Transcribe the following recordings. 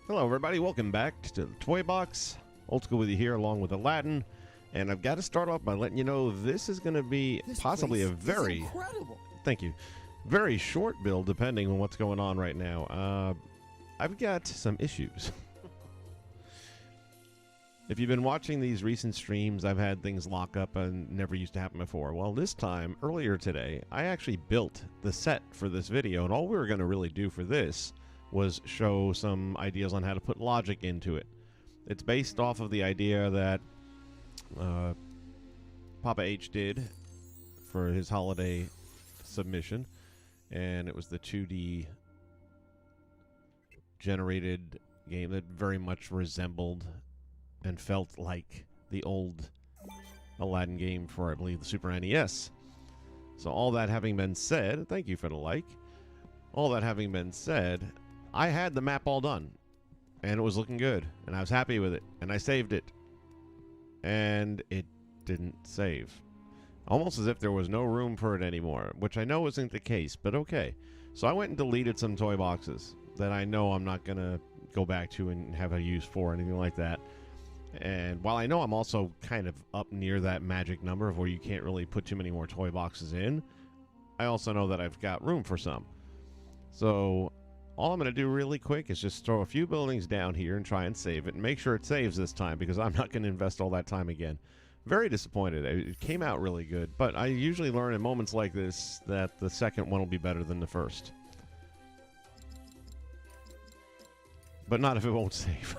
Hello everybody, welcome back to the Toy Box. Old School with you here along with Aladdin. And I've got to start off by letting you know this is going to be possibly a very... incredible. Thank you. Very short build depending on what's going on right now. I've got some issues. If you've been watching these recent streams, I've had things lock up and never used to happen before. Well, this time, earlier today, I actually built the set for this video, and all we were going to really do for this was show some ideas on how to put logic into it. It's based off of the idea that Papa H did for his holiday submission, and it was the 2D generated game that very much resembled and felt like the old Aladdin game for, I believe, the Super NES. So all that having been said, thank you for the like. All that having been said, I had the map all done, and it was looking good, and I was happy with it, and I saved it, and it didn't save. Almost as if there was no room for it anymore, which I know isn't the case, but okay. So I went and deleted some toy boxes that I know I'm not going to go back to and have a use for, anything like that. And while I know I'm also kind of up near that magic number of where you can't really put too many more toy boxes in, I also know that I've got room for some. So all I'm going to do really quick is just throw a few buildings down here and try and save it, and make sure it saves this time, because I'm not going to invest all that time again. Very disappointed. It came out really good, but I usually learn in moments like this that the second one will be better than the first. But not if it won't save.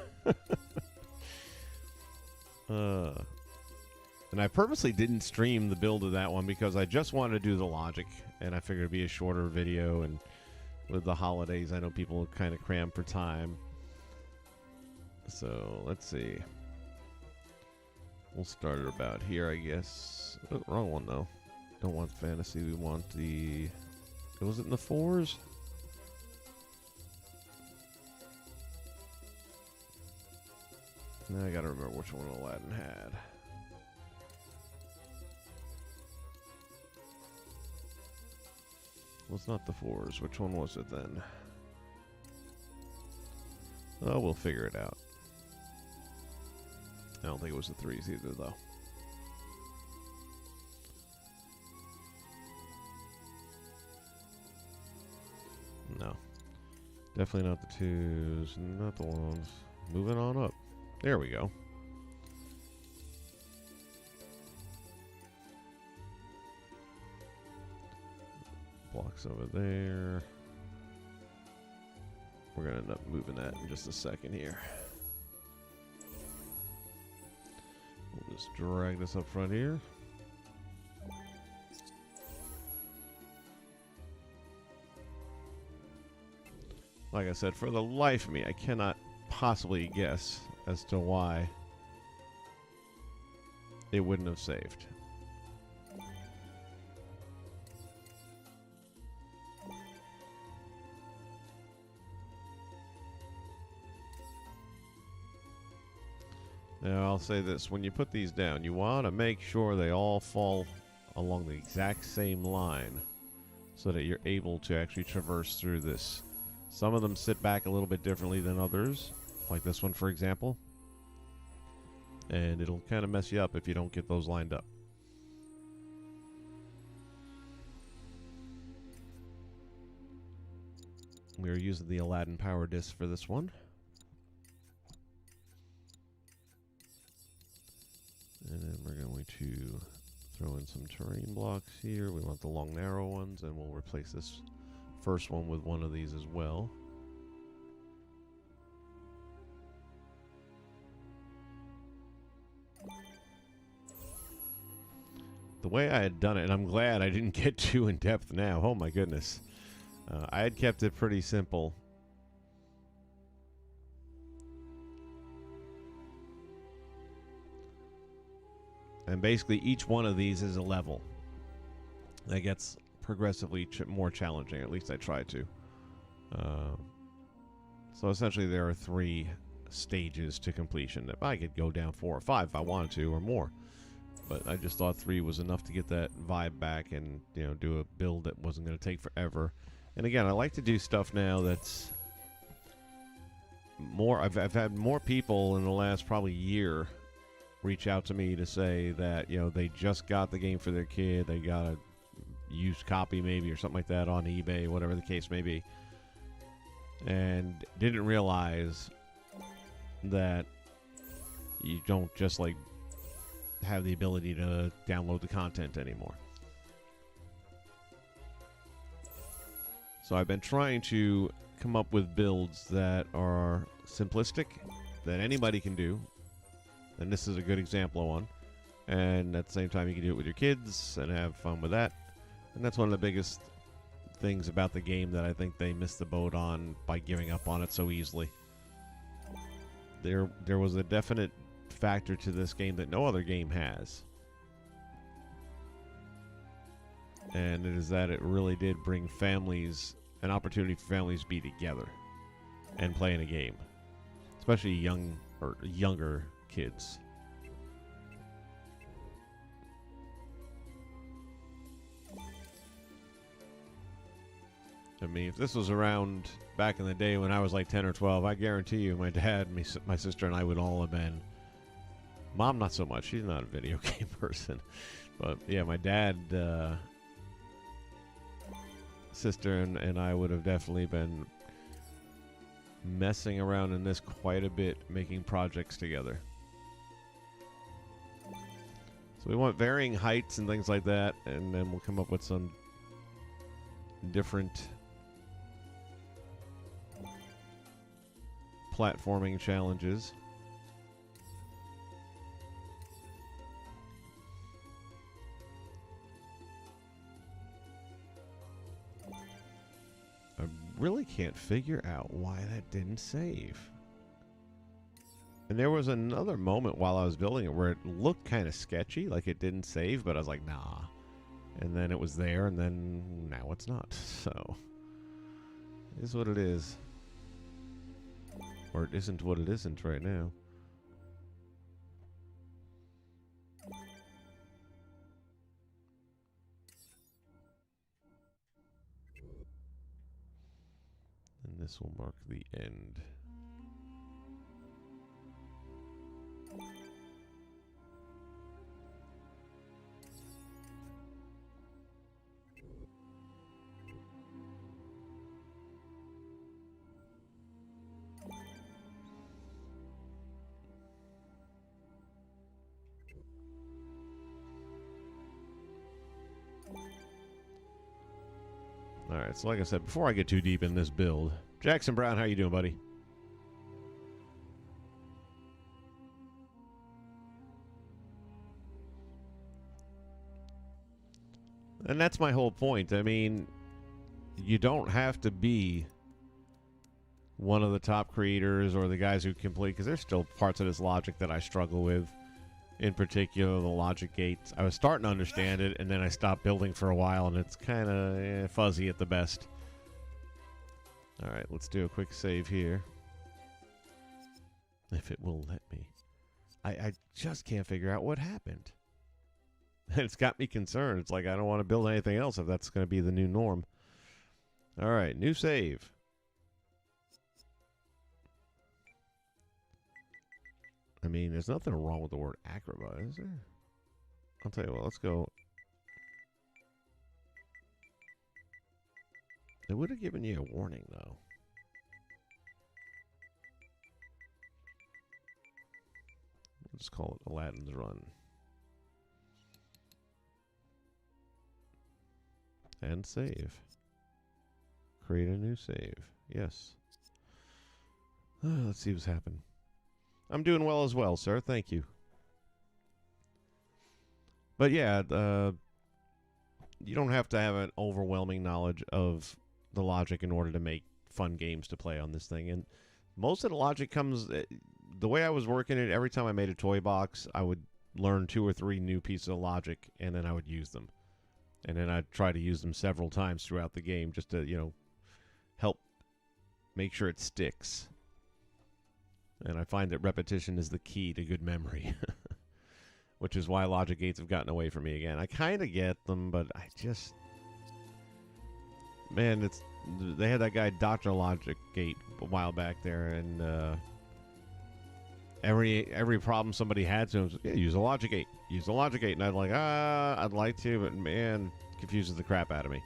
And I purposely didn't stream the build of that one because I just wanted to do the logic, and I figured it'd be a shorter video, and with the holidays I know people are kind of crammed for time. So let's see, we'll start it about here, I guess. Oh, wrong one though. Don't want fantasy, we want the... Was it in the 4s? Now I gotta remember which one Aladdin had. Well, it's not the 4s. Which one was it then? Oh, we'll figure it out. I don't think it was the 3s either, though. No. Definitely not the 2s. Not the 1s. Moving on up. There we go. Blocks over there. We're going to end up moving that in just a second here. We'll just drag this up front here. Like I said, for the life of me, I cannot possibly guess as to why it wouldn't have saved. Now I'll say this, when you put these down, you want to make sure they all fall along the exact same line so that you're able to actually traverse through this. Some of them sit back a little bit differently than others, like this one for example, and it'll kind of mess you up if you don't get those lined up. We are using the Aladdin power disc for this one. And then we're going to throw in some terrain blocks here. We want the long narrow ones, and we'll replace this first one with one of these as well. The way I had done it, and I'm glad I didn't get too in depth now. Oh my goodness. I had kept it pretty simple. And basically each one of these is a level that gets progressively more challenging. At least I try to. So essentially there are 3 stages to completion. If I could go down 4 or 5 if I wanted to, or more. But I just thought 3 was enough to get that vibe back and, you know, do a build that wasn't going to take forever. And again, I like to do stuff now that's I've had more people in the last probably year reach out to me to say that, you know, they just got the game for their kid. They got a used copy maybe or something like that on eBay, whatever the case may be, and didn't realize that you don't just like have the ability to download the content anymore. So I've been trying to come up with builds that are simplistic, that anybody can do, and this is a good example of one. And at the same time, you can do it with your kids and have fun with that. And that's one of the biggest things about the game that I think they missed the boat on by giving up on it so easily. There was a definite factor to this game that no other game has. And it is that it really did bring families, an opportunity for families to be together and play in a game. Especially young or younger kids. I mean, if this was around back in the day when I was like 10 or 12, I guarantee you my dad, my sister, and I would all have been... Mom, not so much. She's not a video game person. But, yeah, my dad, sister, and I would have definitely been messing around in this quite a bit, making projects together. So we want varying heights and things like that, and then we'll come up with some different platforming challenges. I really can't figure out why that didn't save. And there was another moment while I was building it where it looked kind of sketchy, like it didn't save, but I was like, nah. And then it was there, and then now it's not. So, it is what it is. Or it isn't what it isn't right now. And this will mark the end. Alright, so like I said, before I get too deep in this build, Jackson Brown, how you doing, buddy? And that's my whole point. I mean, you don't have to be one of the top creators or the guys who complete, because there's still parts of this logic that I struggle with. In particular, the logic gates. I was starting to understand it, and then I stopped building for a while, and it's kind of fuzzy at the best. All right, let's do a quick save here. If it will let me. I just can't figure out what happened. It's got me concerned. It's like I don't want to build anything else if that's going to be the new norm. All right, new save. I mean, there's nothing wrong with the word Agrabah, is there? I'll tell you what, let's go. It would have given you a warning, though. We'll just call it Aladdin's Run. And save. Create a new save. Yes. Let's see what's happened. I'm doing well as well, sir. Thank you. But yeah, you don't have to have an overwhelming knowledge of the logic in order to make fun games to play on this thing. And most of the logic comes... the way I was working it, every time I made a toy box, I would learn 2 or 3 new pieces of logic, and then I would use them. And then I'd try to use them several times throughout the game just to, you know, help make sure it sticks. And I find that repetition is the key to good memory. Which is why logic gates have gotten away from me again. I kind of get them, but I just... Man, it's they had that guy Dr. Logic Gate a while back there, and every problem somebody had to him was, yeah, use a Logic Gate. Use a Logic Gate. And I'd like, I'd like to, but man, confuses the crap out of me.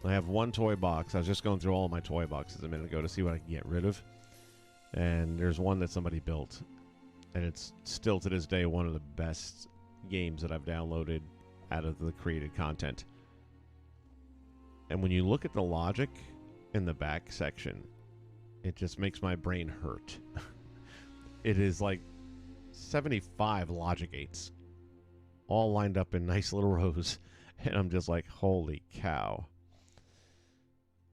I have one toy box. I was just going through all of my toy boxes a minute ago to see what I can get rid of. And there's one that somebody built. And it's still to this day one of the best games that I've downloaded out of the created content. And when you look at the logic in the back section, it just makes my brain hurt. It is like 75 logic gates, all lined up in nice little rows. And I'm just like, holy cow.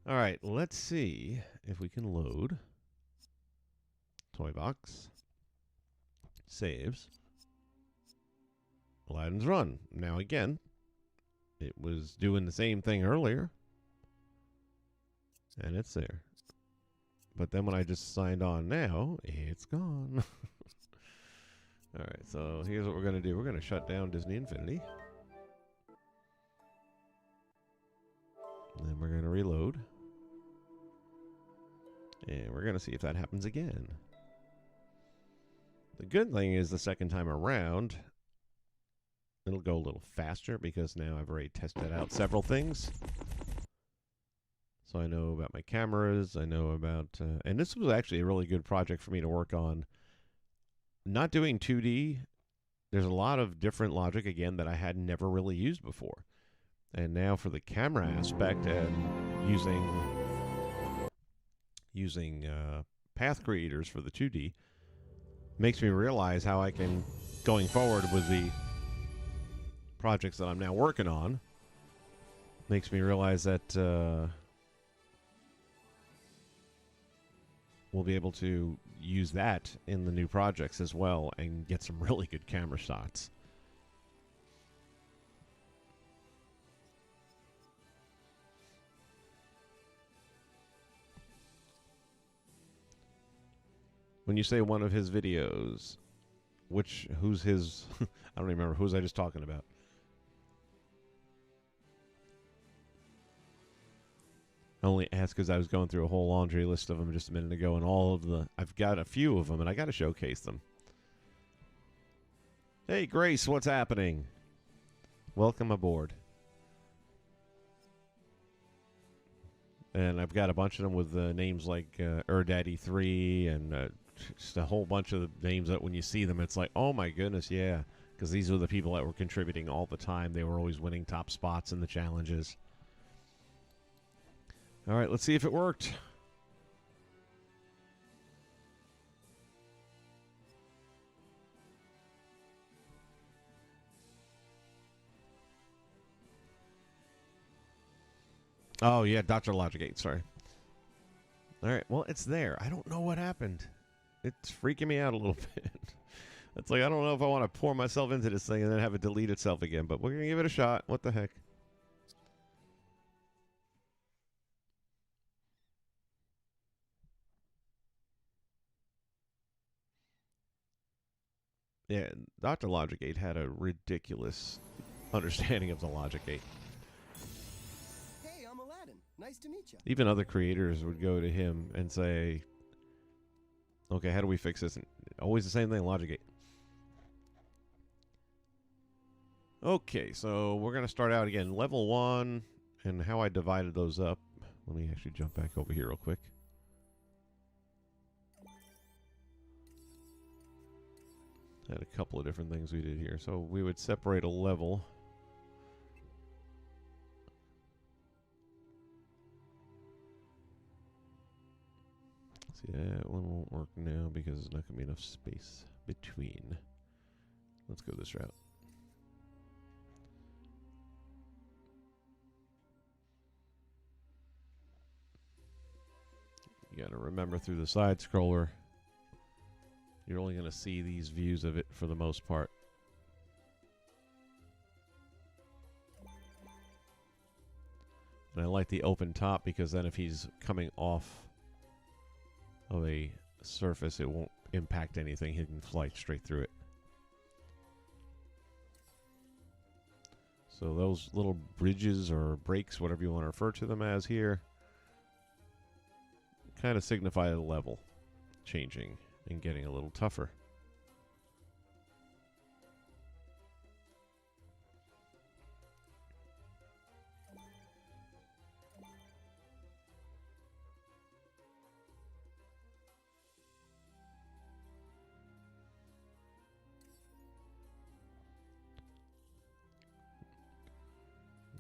All right, let's see if we can load toy box, saves, Aladdin's Run. Now again, it was doing the same thing earlier, and it's there. But then when I just signed on now, it's gone. All right, so here's what we're going to do. We're going to shut down Disney Infinity. And then we're going to reload. And we're going to see if that happens again. The good thing is the second time around, it'll go a little faster because now I've already tested out several things. So I know about my cameras. I know about... and this was actually a really good project for me to work on. Not doing 2D, there's a lot of different logic, again, that I had never really used before. And now for the camera aspect and using path creators for the 2D makes me realize how I can, going forward with the projects that I'm now working on, makes me realize that we'll be able to use that in the new projects as well and get some really good camera shots. When you say one of his videos, who's his? I don't remember. Who was I just talking about? I only asked because I was going through a whole laundry list of them just a minute ago, and I've got a few of them, and I got to showcase them. Hey, Grace, what's happening? Welcome aboard. And I've got a bunch of them with names like Daddy3 and just a whole bunch of names that when you see them, it's like, oh my goodness, yeah. Because these are the people that were contributing all the time. They were always winning top spots in the challenges. All right, let's see if it worked. Oh, yeah, Dr. Logicate, sorry. All right, well, it's there. I don't know what happened. It's freaking me out a little bit. It's like, I don't know if I want to pour myself into this thing and then have it delete itself again, but we're going to give it a shot. What the heck? Yeah, Dr. Logicate had a ridiculous understanding of the Logic Gate. Hey, I'm Aladdin. Nice to meet you. Even other creators would go to him and say, okay, how do we fix this? And always the same thing, Logic Gate. Okay, so we're going to start out again. Level 1, and how I divided those up. Let me actually jump back over here real quick. Had a couple of different things we did here. So we would separate a level. See, that one won't work now because there's not going to be enough space between. Let's go this route. You got to remember through the side scroller, you're only going to see these views of it for the most part. And I like the open top because then if he's coming off of a surface, it won't impact anything. He can fly straight through it. So those little bridges or breaks, whatever you want to refer to them as here, kind of signify the level changing and getting a little tougher.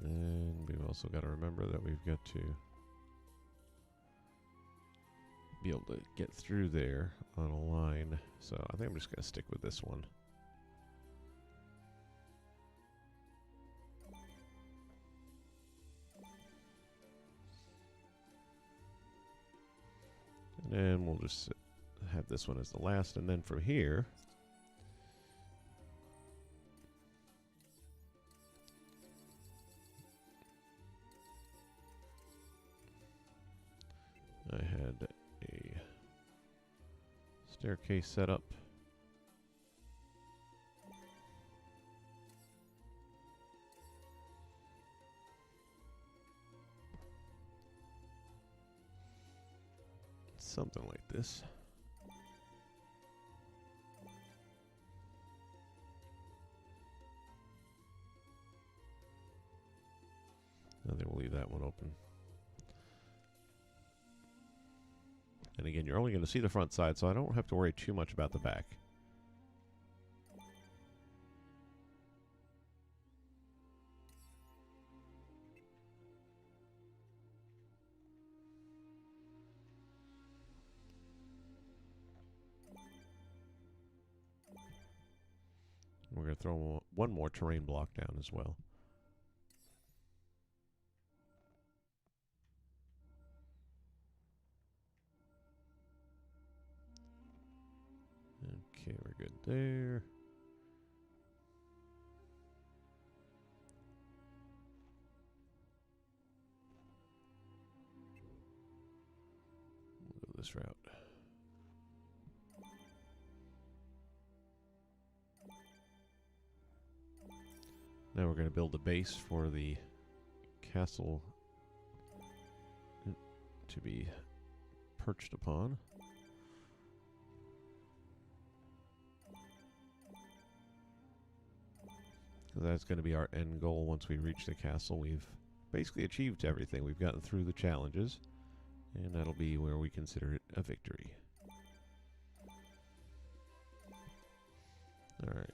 And we've also got to remember that we've got to be able to get through there on a line. So I think I'm just going to stick with this one. And then we'll just have this one as the last. And then from here, I had a staircase set up. Something like this. And then we'll leave that one open. And again, you're only going to see the front side, so I don't have to worry too much about the back. We're going to throw one more terrain block down as well. Okay, we're good there. We'll go this route. Now we're going to build a base for the castle to be perched upon. That's going to be our end goal once we reach the castle. We've basically achieved everything. We've gotten through the challenges, and that'll be where we consider it a victory. All right.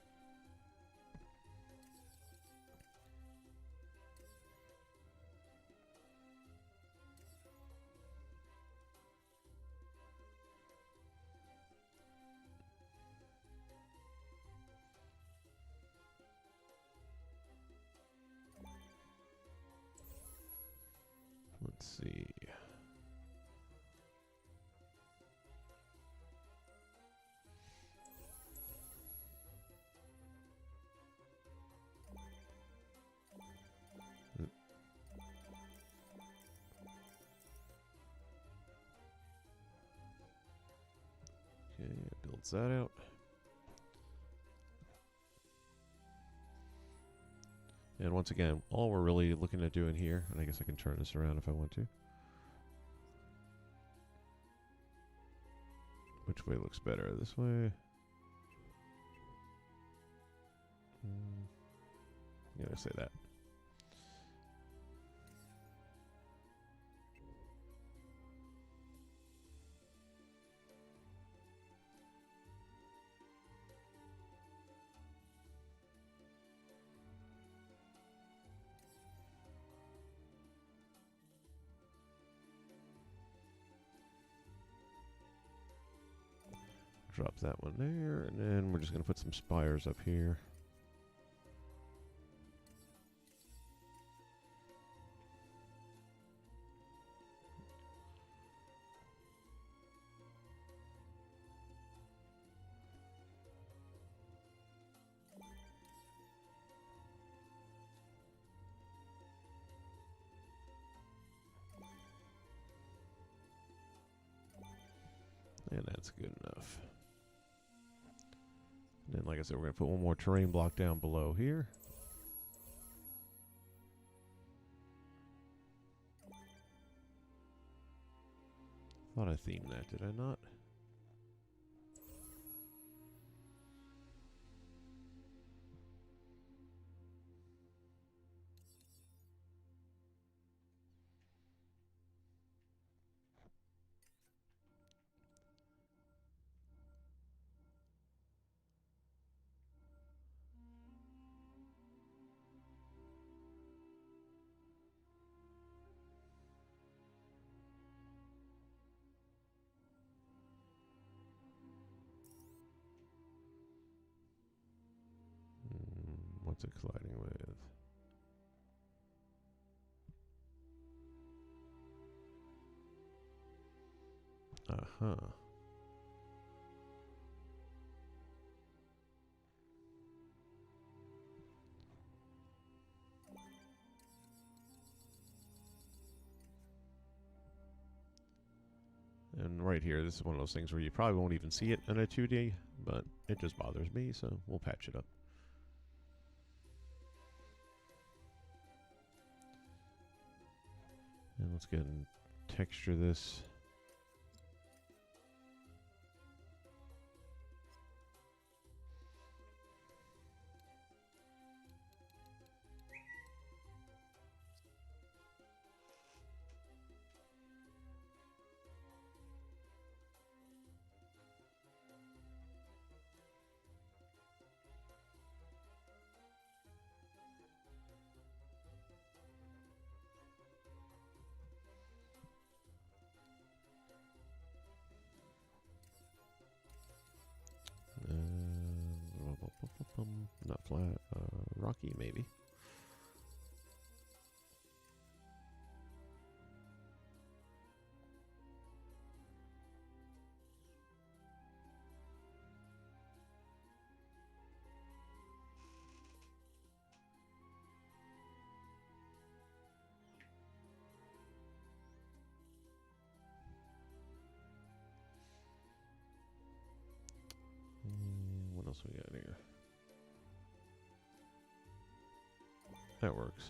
Let's see. Okay, it builds that out. And once again, all we're really looking at doing here, and I guess I can turn this around if I want to. Which way looks better? This way? I'm gonna say that. Drop that one there, and then we're just going to put some spires up here. And that's good enough. And then, like I said, we're going to put one more terrain block down below here. Thought I themed that, did I not? What's it colliding with? Uh-huh. And right here, this is one of those things where you probably won't even see it in a 2D, but it just bothers me, so we'll patch it up. And let's go ahead and texture this. Not flat, rocky maybe. What else we got here? That works.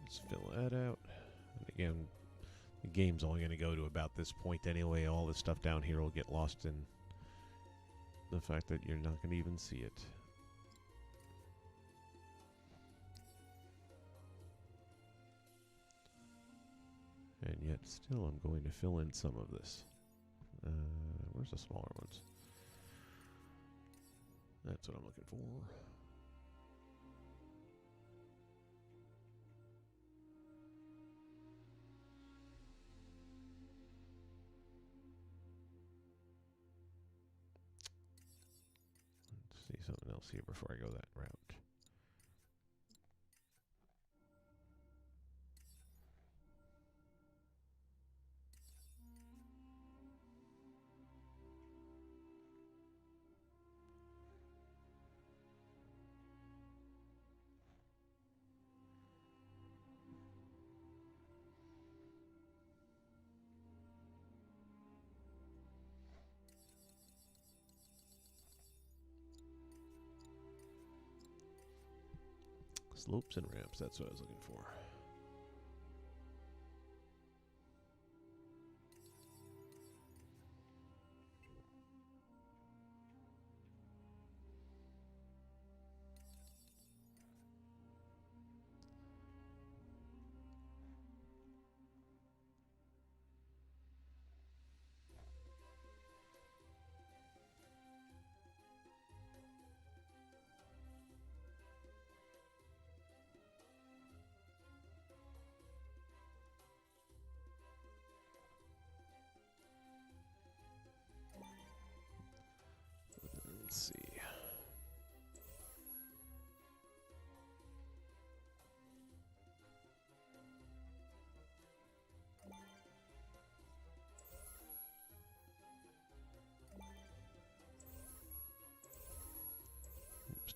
Let's fill that out. And again, the game's only going to go to about this point anyway. All this stuff down here will get lost in the fact that you're not going to even see it. And yet still I'm going to fill in some of this. Where's the smaller ones? That's what I'm looking for. Let's see something else here before I go that route. Slopes and ramps, that's what I was looking for.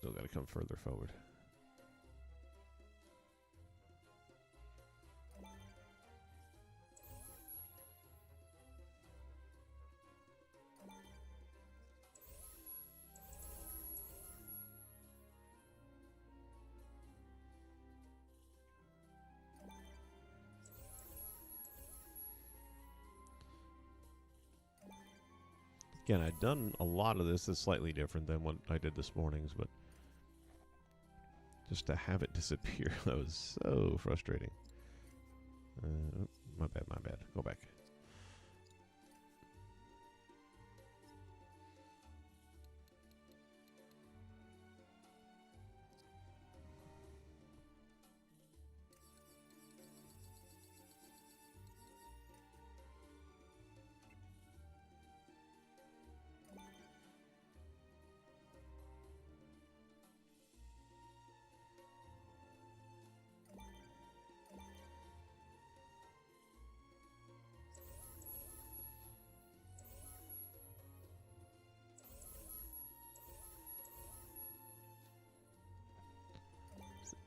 Still got to come further forward. Again, I've done a lot of this. It's slightly different than what I did this morning's, but just to have it disappear, that was so frustrating. My bad, my bad. Go back.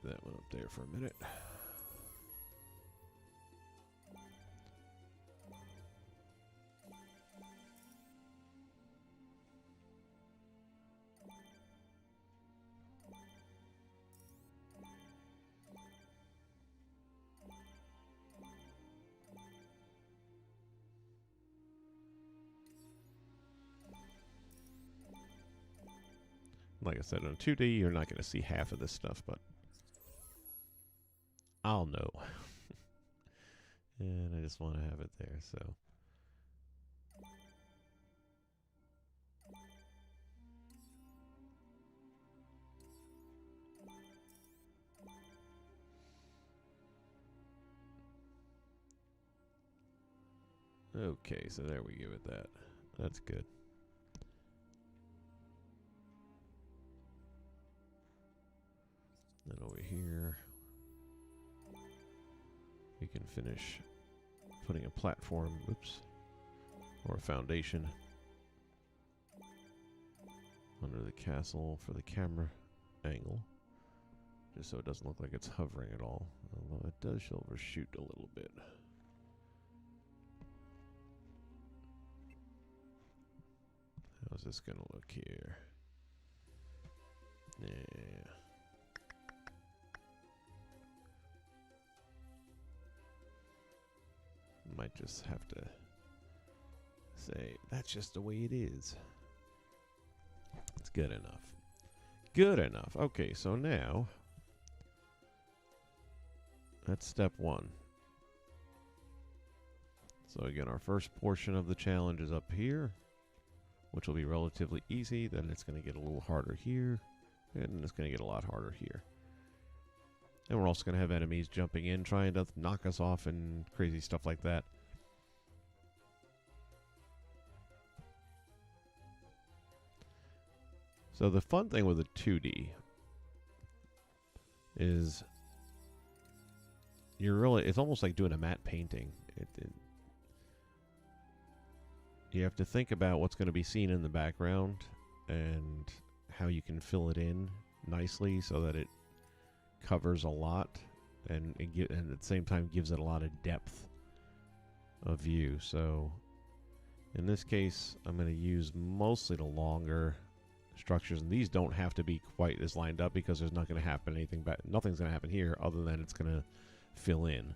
That one up there for a minute. Like I said, on 2D, you're not going to see half of this stuff, but I'll know. And I just want to have it there, so. Okay, so there we give it that. That's good. Then over here, we can finish putting a platform, oops, or a foundation under the castle for the camera angle, just so it doesn't look like it's hovering at all, although it does overshoot a little bit. How's this gonna look here? Yeah. Might just have to say, that's just the way it is. It's good enough. Good enough. Okay, so now, that's step one. So again, our first portion of the challenge is up here, which will be relatively easy. Then it's going to get a little harder here, and it's going to get a lot harder here. And we're also going to have enemies jumping in, trying to knock us off and crazy stuff like that. So the fun thing with a 2D is it's almost like doing a matte painting. You have to think about what's going to be seen in the background and how you can fill it in nicely so that it covers a lot and at the same time gives it a lot of depth of view. So in this case, I'm going to use mostly the longer structures, and these don't have to be quite as lined up because there's not going to happen anything, nothing's going to happen here other than it's going to fill in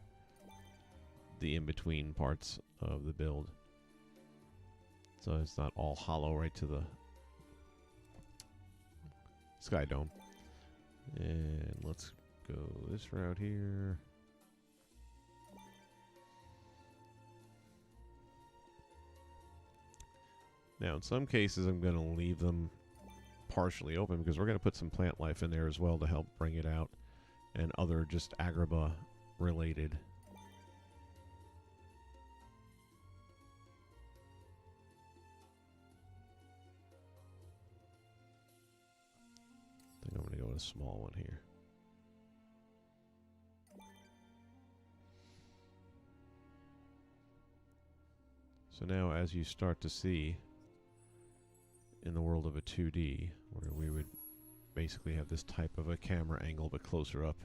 the in-between parts of the build. So it's not all hollow right to the sky dome. And let's go this route here. Now, in some cases, I'm going to leave them partially open because we're going to put some plant life in there as well to help bring it out, and other just Agrabah related. I think I'm going to go with a small one here. So now as you start to see in the world of a 2D, where we would basically have this type of a camera angle but closer up.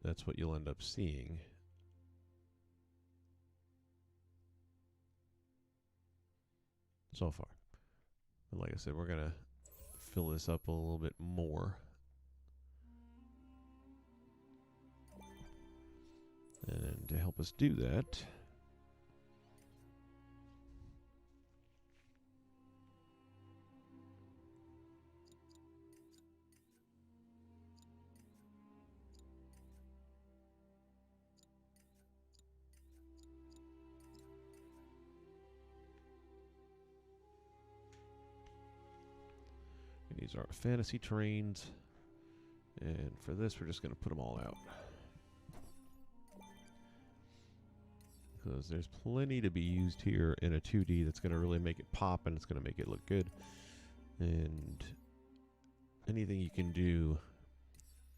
That's what you'll end up seeing. So far. But like I said, we're gonna fill this up a little bit more. And to help us do that, these are fantasy terrains, and for this we're just going to put them all out. Because there's plenty to be used here in a 2D that's going to really make it pop, and it's going to make it look good. And anything you can do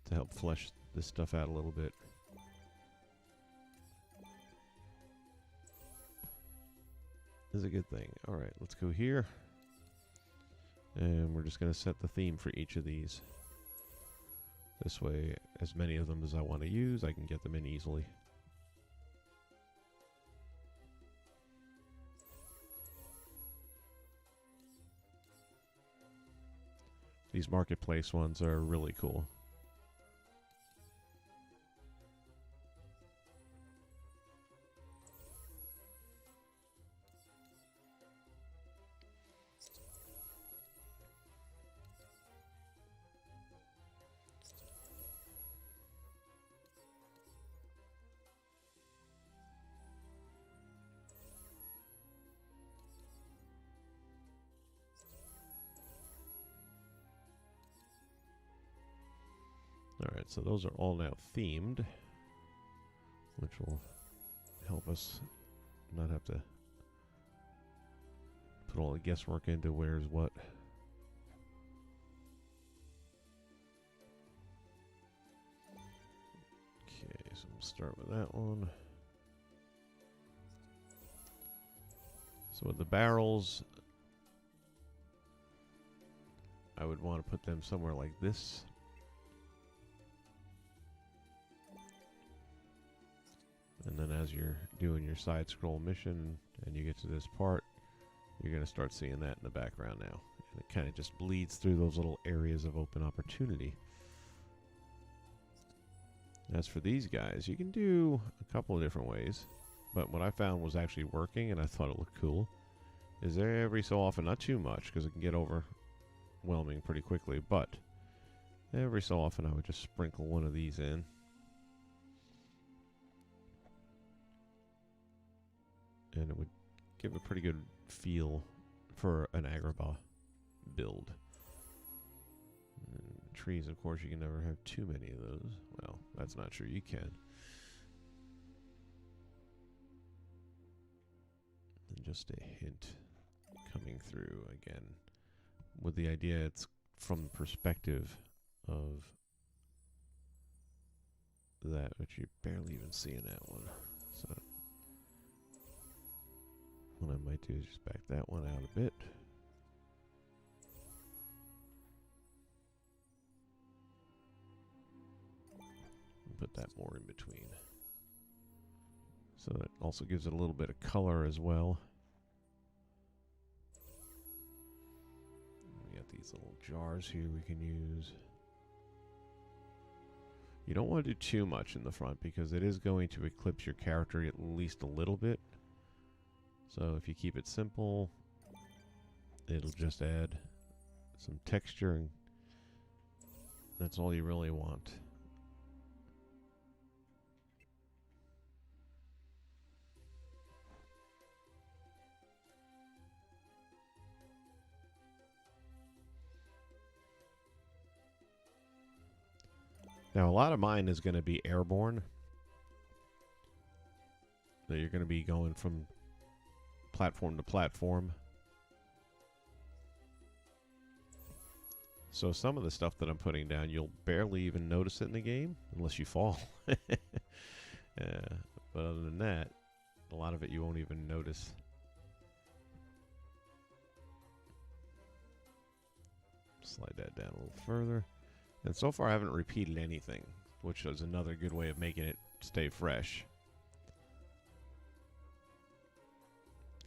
to help flesh this stuff out a little bit is a good thing. Alright, let's go here. And we're just going to set the theme for each of these. This way, as many of them as I want to use, I can get them in easily. These marketplace ones are really cool. Alright, so those are all now themed, which will help us not have to put all the guesswork into where's what. Okay, so we'll start with that one. So with the barrels, I would want to put them somewhere like this. And then as you're doing your side scroll mission and you get to this part, you're going to start seeing that in the background now. And it kind of just bleeds through those little areas of open opportunity. As for these guys, you can do a couple of different ways. But what I found was actually working, and I thought it looked cool, is every so often, not too much, because it can get overwhelming pretty quickly, but every so often I would just sprinkle one of these in. And it would give a pretty good feel for an Agrabah build. And trees, of course, you can never have too many of those. Well, that's not true. You can. And just a hint coming through again, with the idea it's from the perspective of that, which you barely even see in that one. So what I might do is just back that one out a bit. And put that more in between. So that also gives it a little bit of color as well. We got these little jars here we can use. You don't want to do too much in the front because it is going to eclipse your character at least a little bit. So if you keep it simple, it'll just add some texture, and that's all you really want. Now, a lot of mine is going to be airborne. That you're going to be going from platform to platform. So some of the stuff that I'm putting down, you'll barely even notice it in the game unless you fall. But other than that, a lot of it you won't even notice. Slide that down a little further. And so far I haven't repeated anything, which is another good way of making it stay fresh.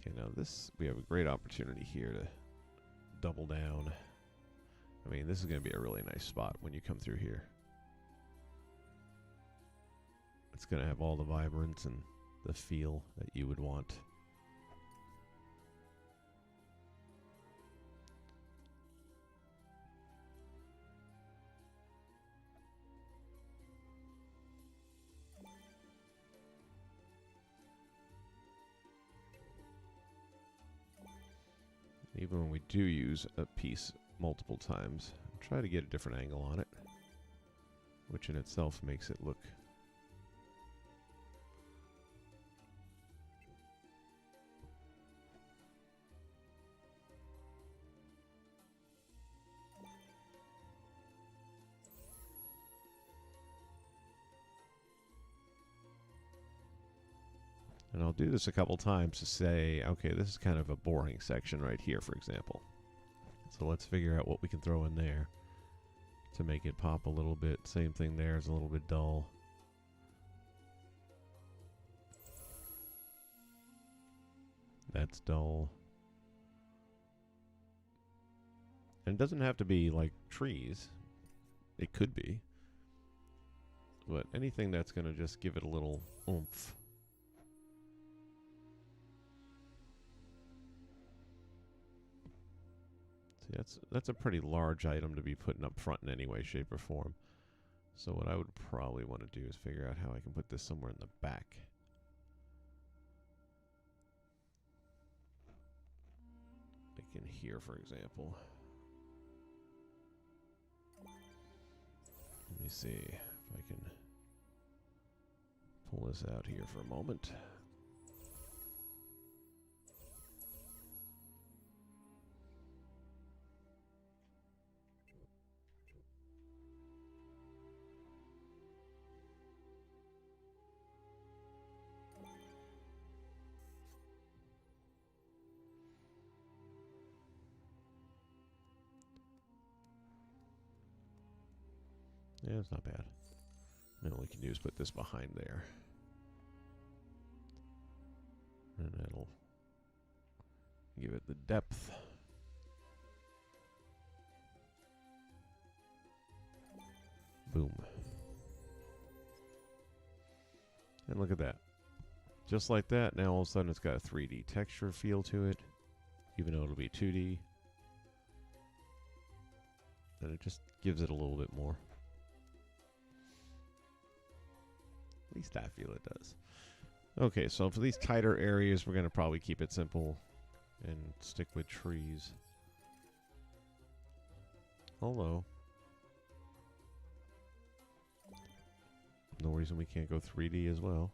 Okay, now this, we have a great opportunity here to double down. I mean, this is going to be a really nice spot when you come through here. It's going to have all the vibrance and the feel that you would want. Even when we do use a piece multiple times, try to get a different angle on it, which in itself makes it look and I'll do this a couple times to say, okay, this is kind of a boring section right here, for example. So let's figure out what we can throw in there to make it pop a little bit. Same thing there, it's a little bit dull. That's dull. And it doesn't have to be like trees. It could be. But anything that's going to just give it a little oomph. That's a pretty large item to be putting up front in any way, shape, or form. So what I would probably want to do is figure out how I can put this somewhere in the back. Like in here, for example. Let me see if I can pull this out here for a moment. Yeah, it's not bad. Then all we can do is put this behind there. And that'll give it the depth. Boom. And look at that. Just like that, now all of a sudden it's got a 3D texture feel to it, even though it'll be 2D. And it just gives it a little bit more. At least I feel it does. Okay, so for these tighter areas, we're going to probably keep it simple and stick with trees. Hello. No reason we can't go 3D as well.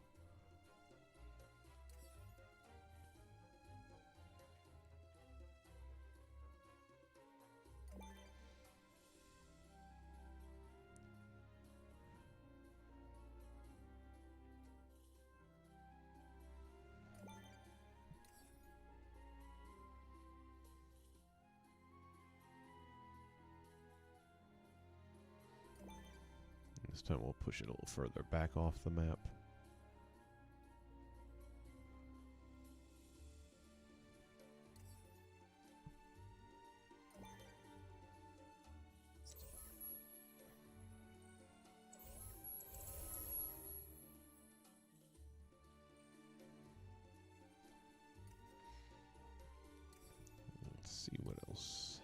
This time we'll push it a little further back off the map. Let's see what else.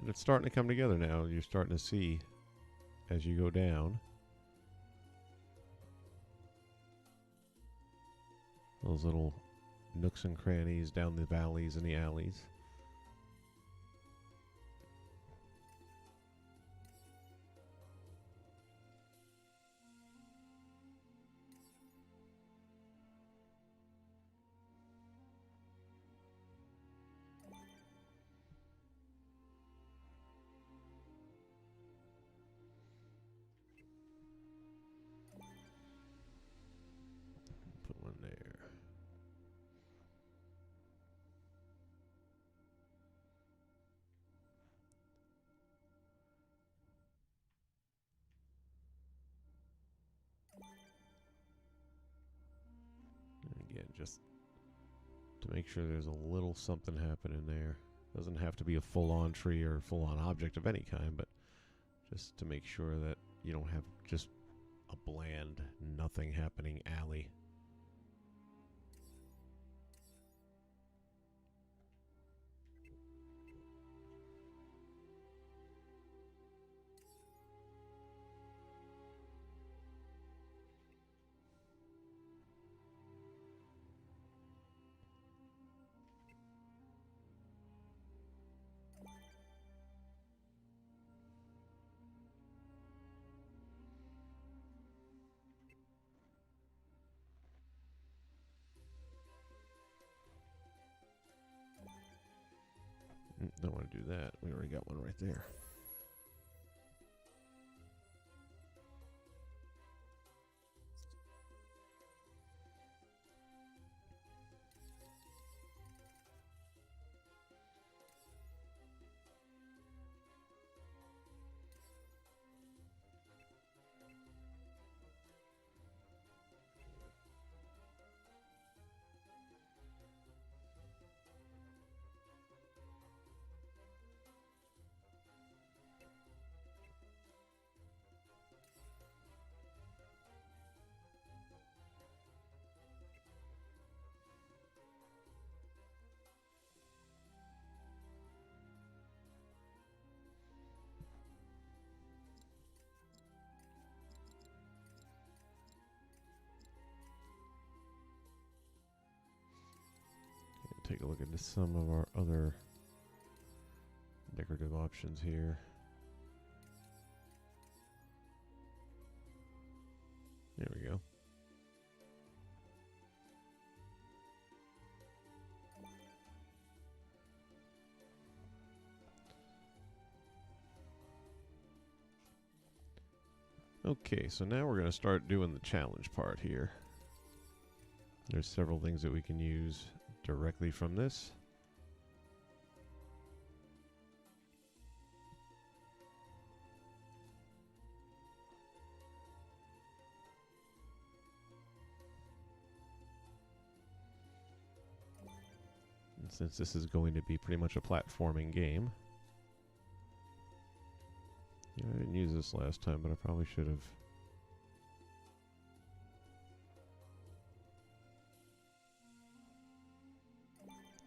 And it's starting to come together now. You're starting to see as you go down. Those little nooks and crannies down the valleys and the alleys. just to make sure there's a little something happening there. Doesn't have to be a full-on tree or full-on object of any kind, but just to make sure that you don't have just a bland, nothing happening alley. Don't want to do that. We already got one right there. Take a look into some of our other decorative options here. There we go. Okay, so now we're going to start doing the challenge part here. There's several things that we can use directly from this. And since this is going to be pretty much a platforming game, yeah, I didn't use this last time, but I probably should have.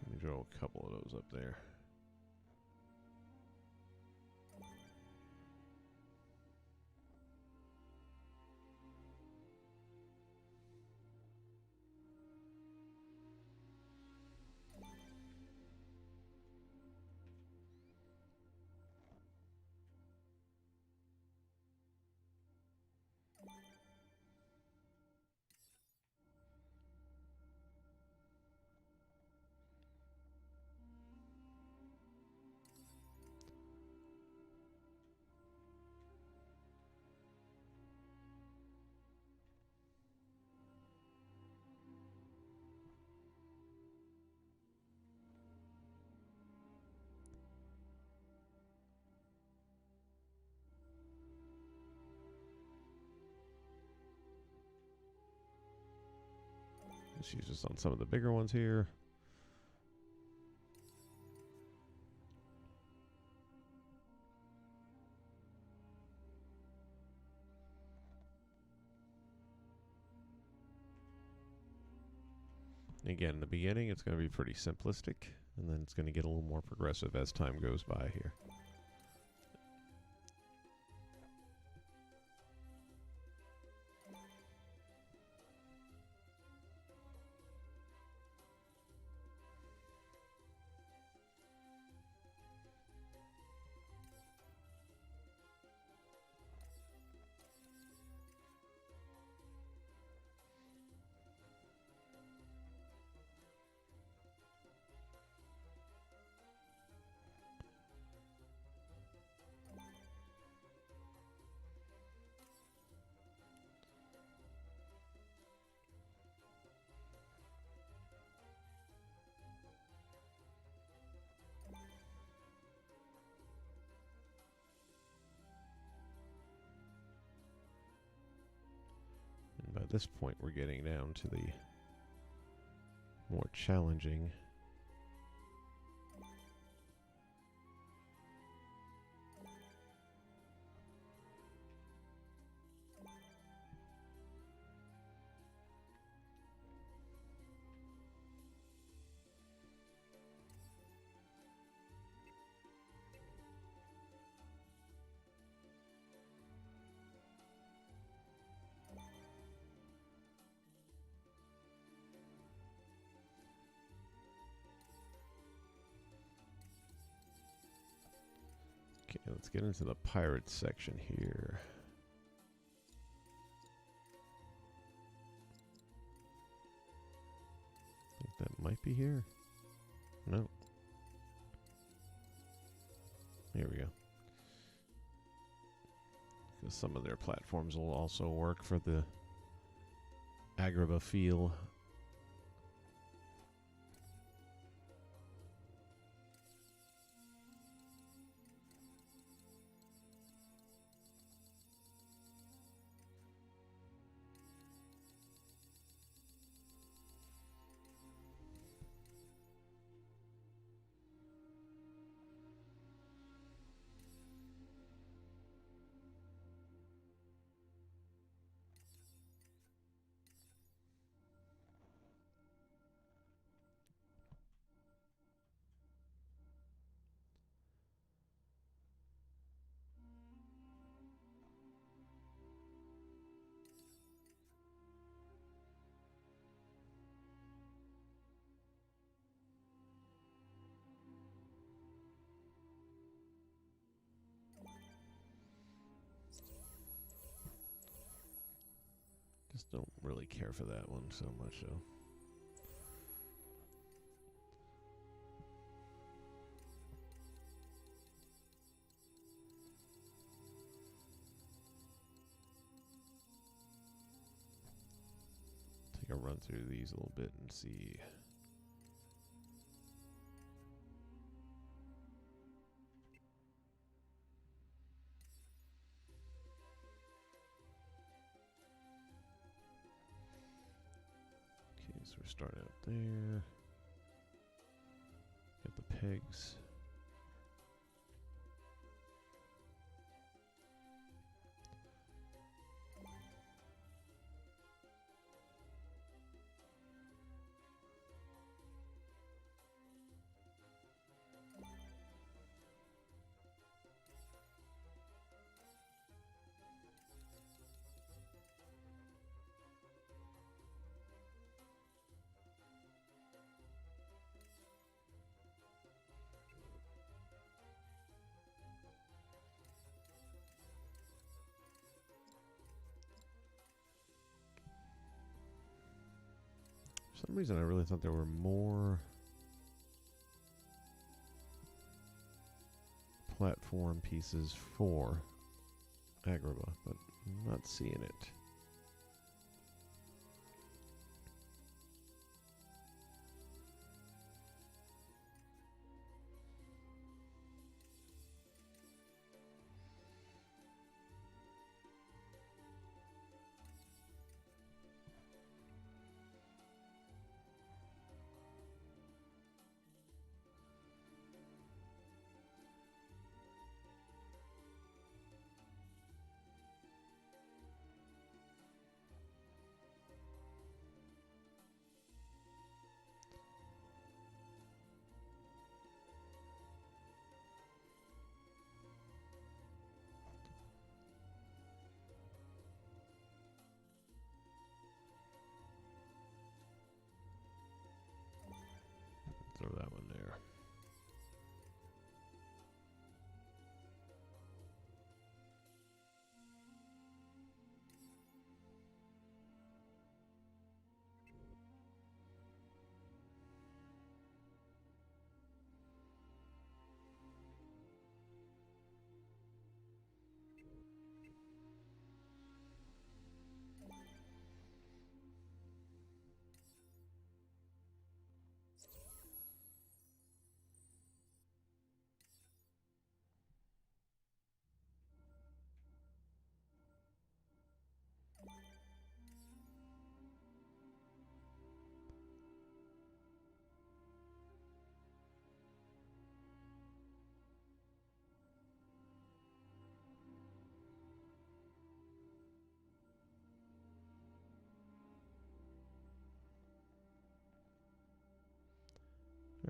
Let me draw a couple of those up there. Let's use this on some of the bigger ones here. Again, in the beginning, it's going to be pretty simplistic, and then it's going to get a little more progressive as time goes by here. By this point, we're getting down to the more challenging. Okay, let's get into the pirate section here. I think that might be here. No. Here we go. Because some of their platforms will also work for the Agrabah feel. Just don't really care for that one so much, though. Take a run through these a little bit and see. Okay, so we're starting out there. Got the pegs. For some reason, I really thought there were more platform pieces for Agrabah, but I'm not seeing it. Throw that one there.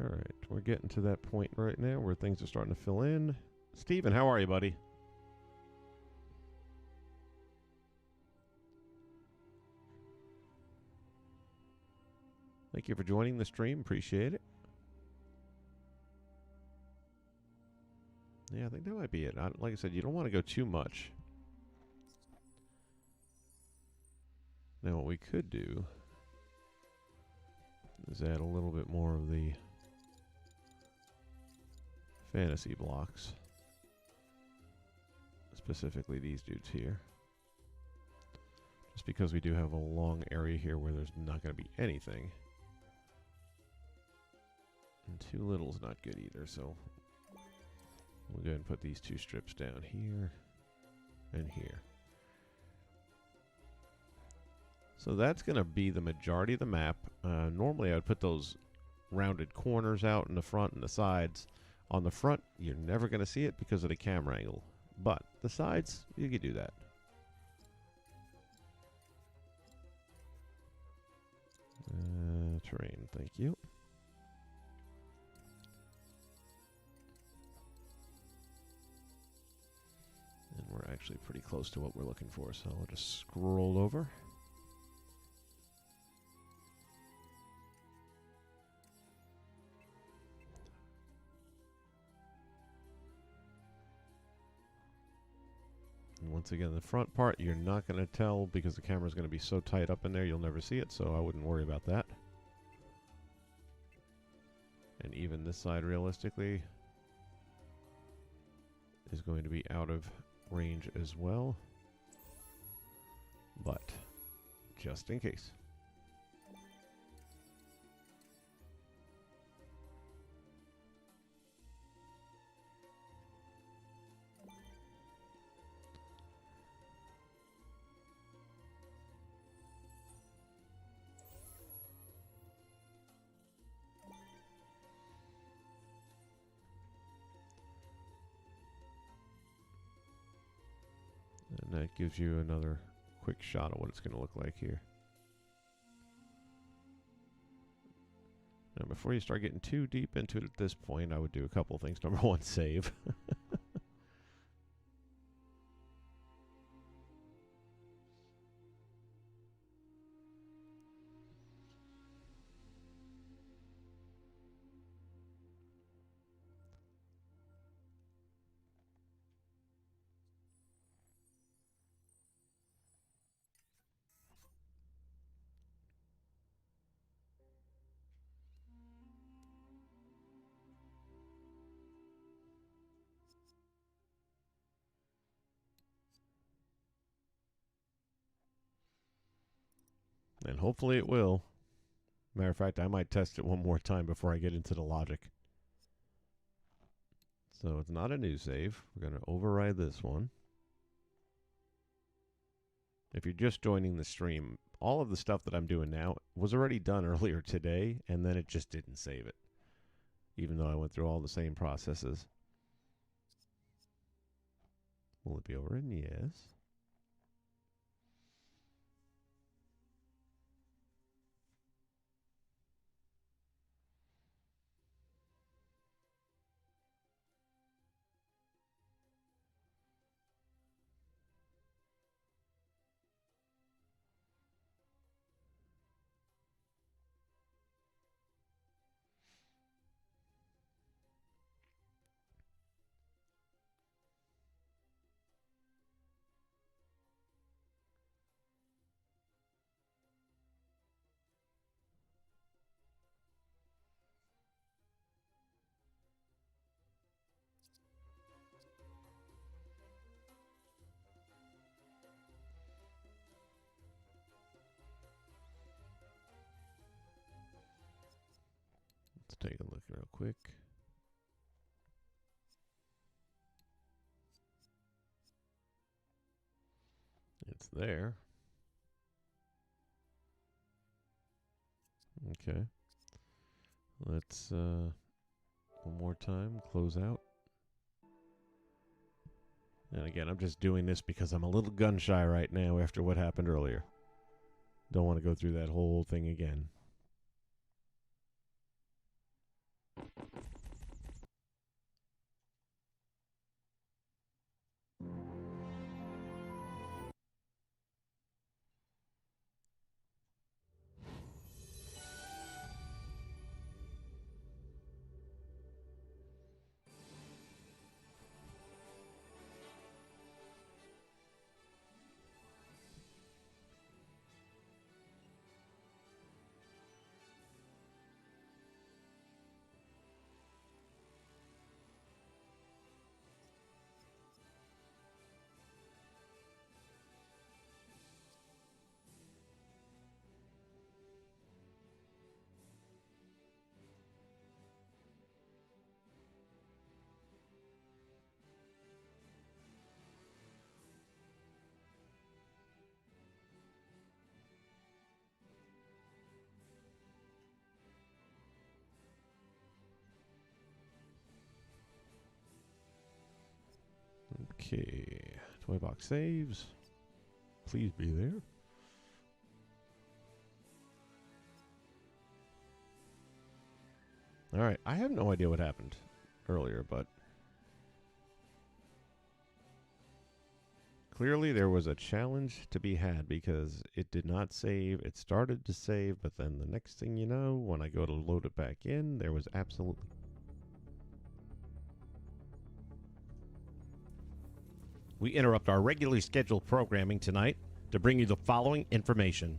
Alright, we're getting to that point right now where things are starting to fill in. Steven, how are you, buddy? Thank you for joining the stream. Appreciate it. Yeah, I think that might be it. Like I said, you don't want to go too much. Now, what we could do is add a little bit more of the fantasy blocks. Specifically these dudes here. Just because we do have a long area here where there's not going to be anything. And too little is not good either, so we'll go ahead and put these two strips down here and here. So that's going to be the majority of the map. Normally I would put those rounded corners out in the front and the sides. On the front, you're never going to see it because of the camera angle. But the sides, you could do that. Terrain, thank you. And we're actually pretty close to what we're looking for, so I'll just scroll over. And once again, the front part, you're not going to tell because the camera's going to be so tight up in there, you'll never see it, so I wouldn't worry about that. And even this side, realistically, is going to be out of range as well. But, just in case. And that gives you another quick shot of what it's going to look like here. Now, before you start getting too deep into it at this point, I would do a couple of things. Number one, save. And hopefully it will. Matter of fact, I might test it one more time before I get into the logic. So it's not a new save. We're going to override this one. If you're just joining the stream, all of the stuff that I'm doing now was already done earlier today, and then it just didn't save it. Even though I went through all the same processes. Will it be overridden? Yes. Let's take a look real quick. It's there. Okay. Let's, one more time, close out. And again, I'm just doing this because I'm a little gun shy right now after what happened earlier. Don't want to go through that whole thing again. Okay. Toy box saves. Please be there. Alright, I have no idea what happened earlier, but clearly there was a challenge to be had because it did not save. It started to save, but then the next thing you know, when I go to load it back in, there was absolutely... We interrupt our regularly scheduled programming tonight to bring you the following information.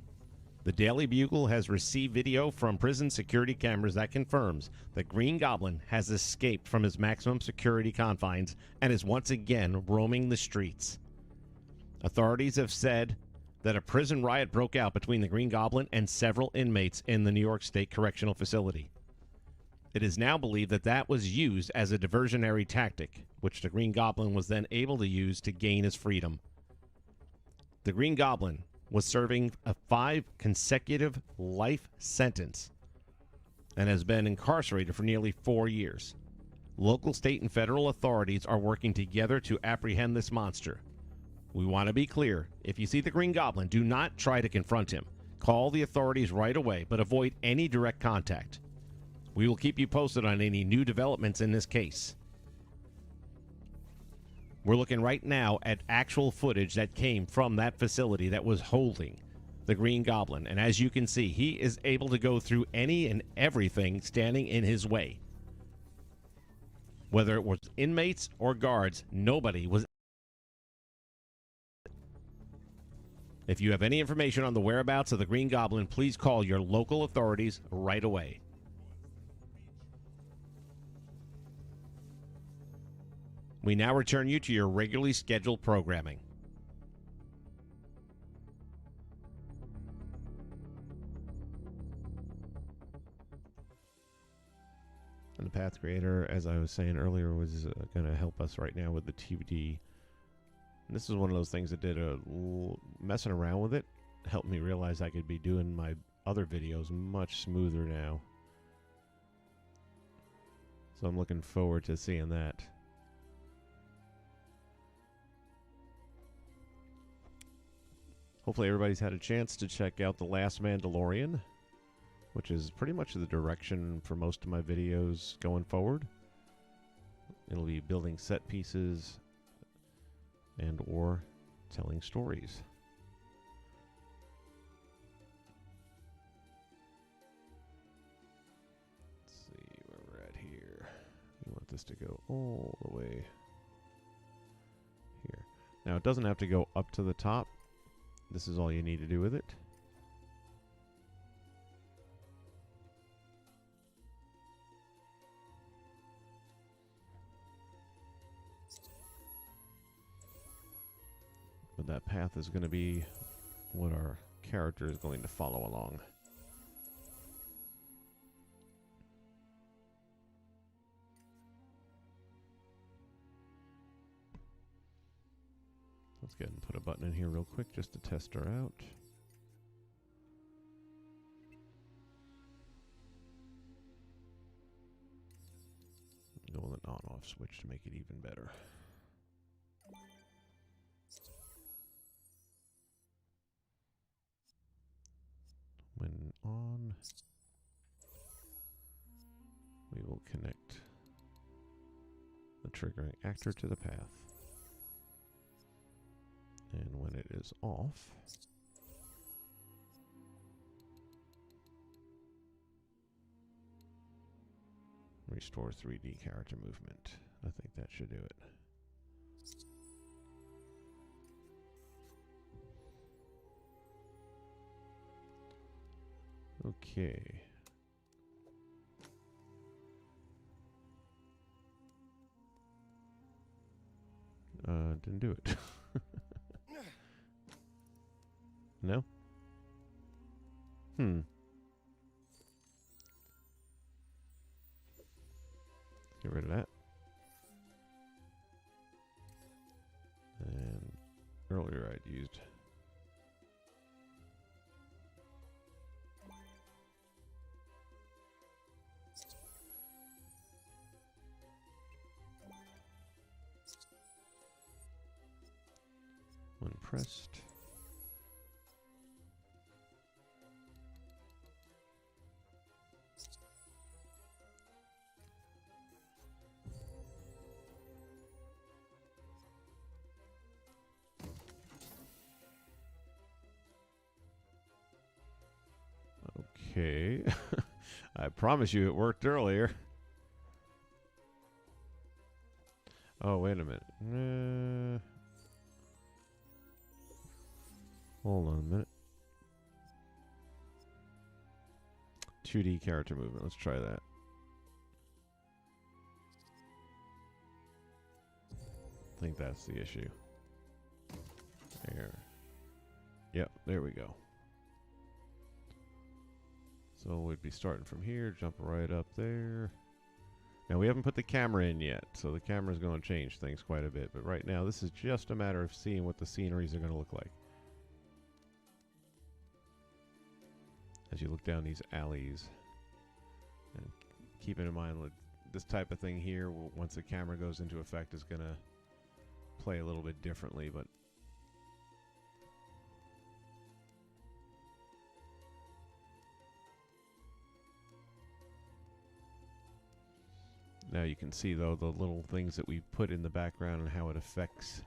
The Daily Bugle has received video from prison security cameras that confirms that Green Goblin has escaped from his maximum security confines and is once again roaming the streets. Authorities have said that a prison riot broke out between the Green Goblin and several inmates in the New York State Correctional Facility. It is now believed that that was used as a diversionary tactic, which the Green Goblin was then able to use to gain his freedom. The Green Goblin was serving a 5 consecutive life sentence and has been incarcerated for nearly 4 years. Local, state, and federal authorities are working together to apprehend this monster. We want to be clear. If you see the Green Goblin, do not try to confront him. Call the authorities right away, but avoid any direct contact. We will keep you posted on any new developments in this case. We're looking right now at actual footage that came from that facility that was holding the Green Goblin. And as you can see, he is able to go through any and everything standing in his way. Whether it was inmates or guards, nobody was. If you have any information on the whereabouts of the Green Goblin, please call your local authorities right away. We now return you to your regularly scheduled programming. And the Path Creator, as I was saying earlier, was going to help us right now with the TBD. And this is one of those things that did messing around with it. Helped me realize I could be doing my other videos much smoother now. So I'm looking forward to seeing that. Hopefully everybody's had a chance to check out The Last Mandalorian, which is pretty much the direction for most of my videos going forward. It'll be building set pieces and or telling stories. Let's see where we're at here. We want this to go all the way here. Now it doesn't have to go up to the top. This is all you need to do with it. But that path is going to be what our character is going to follow along. Let's go ahead and put a button in here real quick just to test her out. Go with an on-off switch to make it even better. When on, we will connect the triggering actor to the path. And when it is off, restore 3D character movement. I think that should do it. Okay. Didn't do it. No? Get rid of that. And earlier I'd used pressed. Okay. I promise you it worked earlier. Oh, wait a minute. Hold on a minute. 2D character movement. Let's try that. I think that's the issue. There. Yep, there we go. So we'd be starting from here, jump right up there. Now we haven't put the camera in yet, so the camera's going to change things quite a bit. But right now, this is just a matter of seeing what the sceneries are going to look like. As you look down these alleys. And keeping in mind, like, this type of thing here, once the camera goes into effect, is going to play a little bit differently, but now you can see, though, the little things that we put in the background and how it affects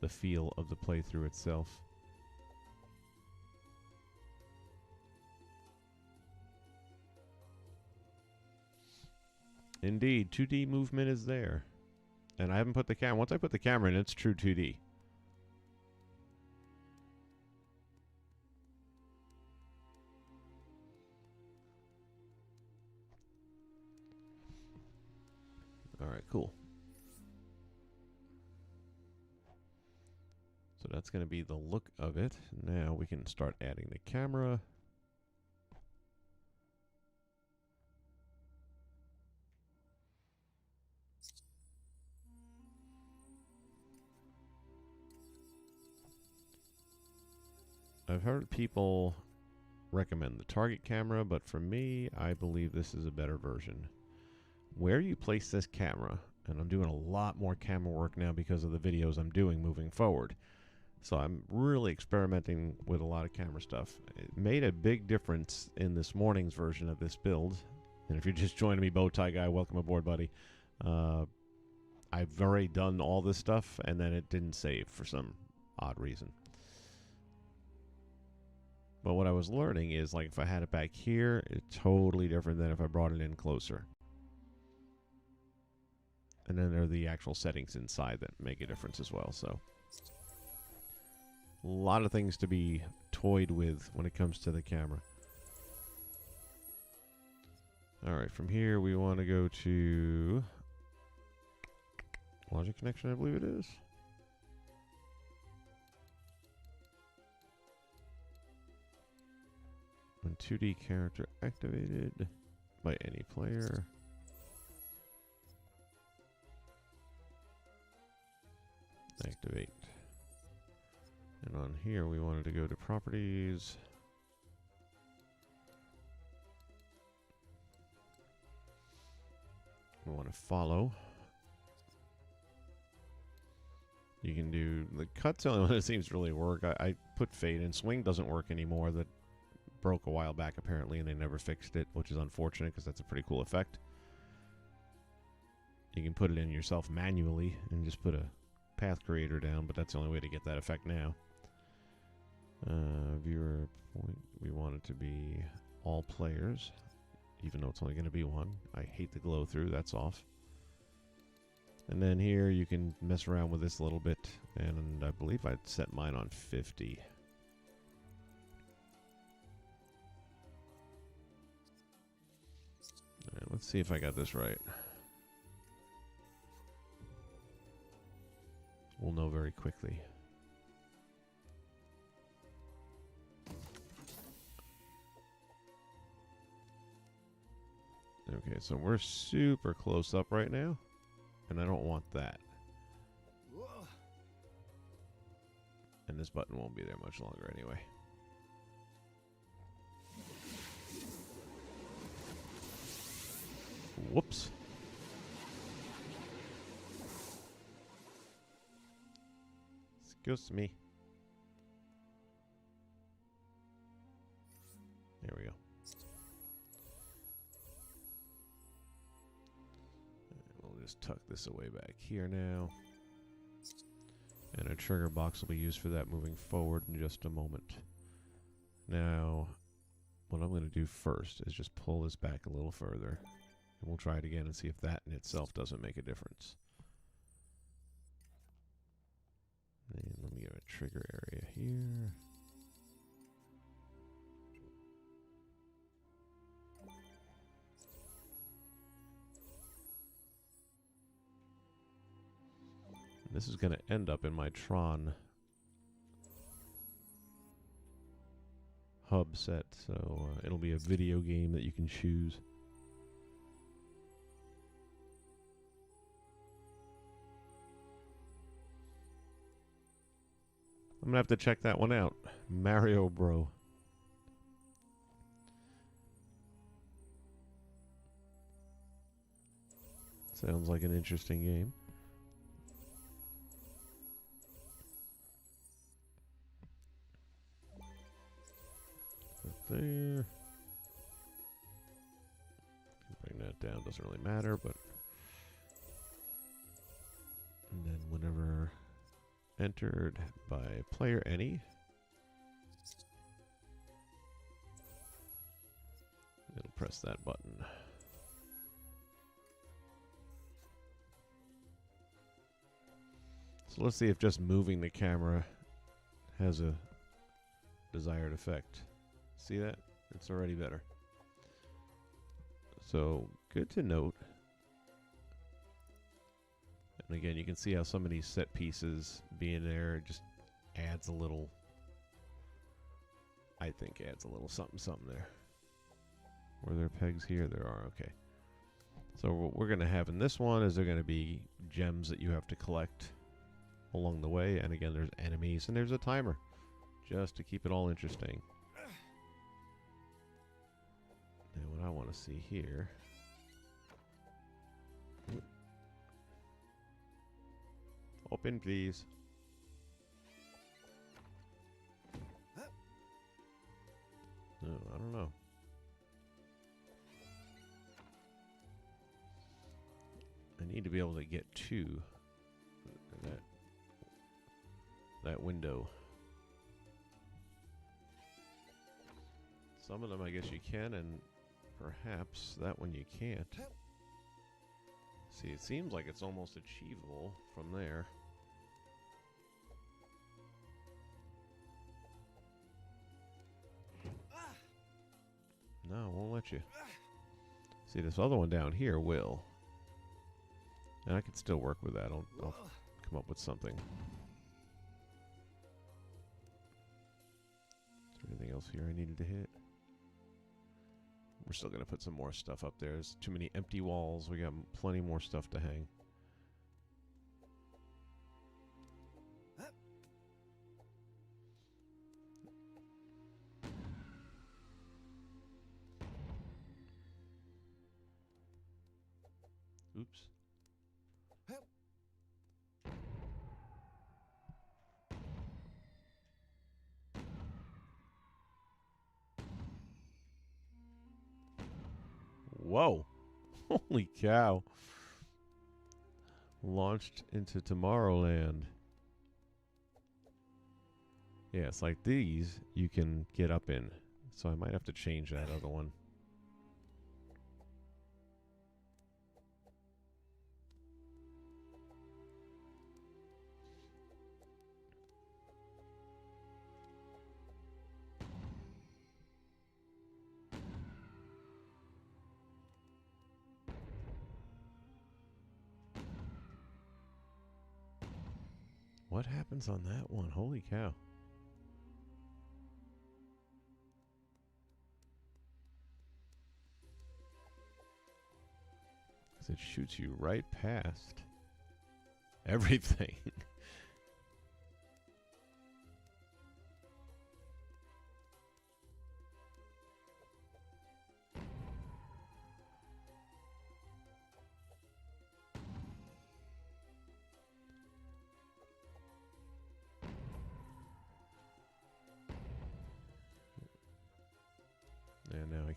the feel of the playthrough itself. Indeed, 2D movement is there. And I haven't put the camera. Once I put the camera in, it's true 2D. All right, cool. So that's going to be the look of it. Now we can start adding the camera. I've heard people recommend the target camera, but for me, I believe this is a better version. Where you place this camera, and I'm doing a lot more camera work now because of the videos I'm doing moving forward. So I'm really experimenting with a lot of camera stuff. It made a big difference in this morning's version of this build. And if you're just joining me, Bowtie Guy, welcome aboard, buddy. I've already done all this stuff, and then it didn't save for some odd reason. But what I was learning is, like, if I had it back here, it's totally different than if I brought it in closer. And then there are the actual settings inside that make a difference as well. So a lot of things to be toyed with when it comes to the camera. All right, from here we want to go to logic connection, I believe it is. When 2D character activated by any player. Activate. And on here we wanted to go to properties. We want to follow. You can do the cut's the only one that seems to really work. I put fade in. Swing doesn't work anymore. That broke a while back apparently, and they never fixed it, which is unfortunate because that's a pretty cool effect. You can put it in yourself manually and just put a path creator down, but that's the only way to get that effect now. Viewer point, we want it to be all players, even though it's only going to be one. I hate the glow through, that's off. And then here you can mess around with this a little bit, and I believe I'd set mine on 50. All right, let's see if I got this right. We'll know very quickly. Okay, so we're super close up right now, and I don't want that. And this button won't be there much longer anyway. Whoops. Excuse me. There we go. We'll just tuck this away back here now. And a trigger box will be used for that moving forward in just a moment. Now, what I'm going to do first is just pull this back a little further. And we'll try it again and see if that in itself doesn't make a difference. And let me get a trigger area here. This is going to end up in my Tron hub set, so it'll be a video game that you can choose. I'm going to have to check that one out. Mario Bro. Sounds like an interesting game. There. Bring that down, doesn't really matter, but. And then whenever entered by player any, it'll press that button. So let's see if just moving the camera has a desired effect. See that? It's already better. So, good to note. And again, you can see how some of these set pieces being there just adds a little, I think adds a little something there. Were there pegs here? There are, okay. So what we're going to have in this one is there going to be gems that you have to collect along the way. And again, there's enemies and there's a timer just to keep it all interesting. Now what I want to see here. Open, please. No, I don't know. I need to be able to get to that window. Some of them I guess you can, and perhaps that one you can't. See, it seems like it's almost achievable from there. No, it won't let you. See, this other one down here will. And I can still work with that. I'll come up with something. Is there anything else here I needed to hit? We're still going to put some more stuff up there. There's too many empty walls. We got plenty more stuff to hang. Oops. Whoa. Holy cow. Launched into Tomorrowland. Yeah, it's like these you can get up in. So I might have to change that other one. What happens on that one? Holy cow. Because it shoots you right past everything.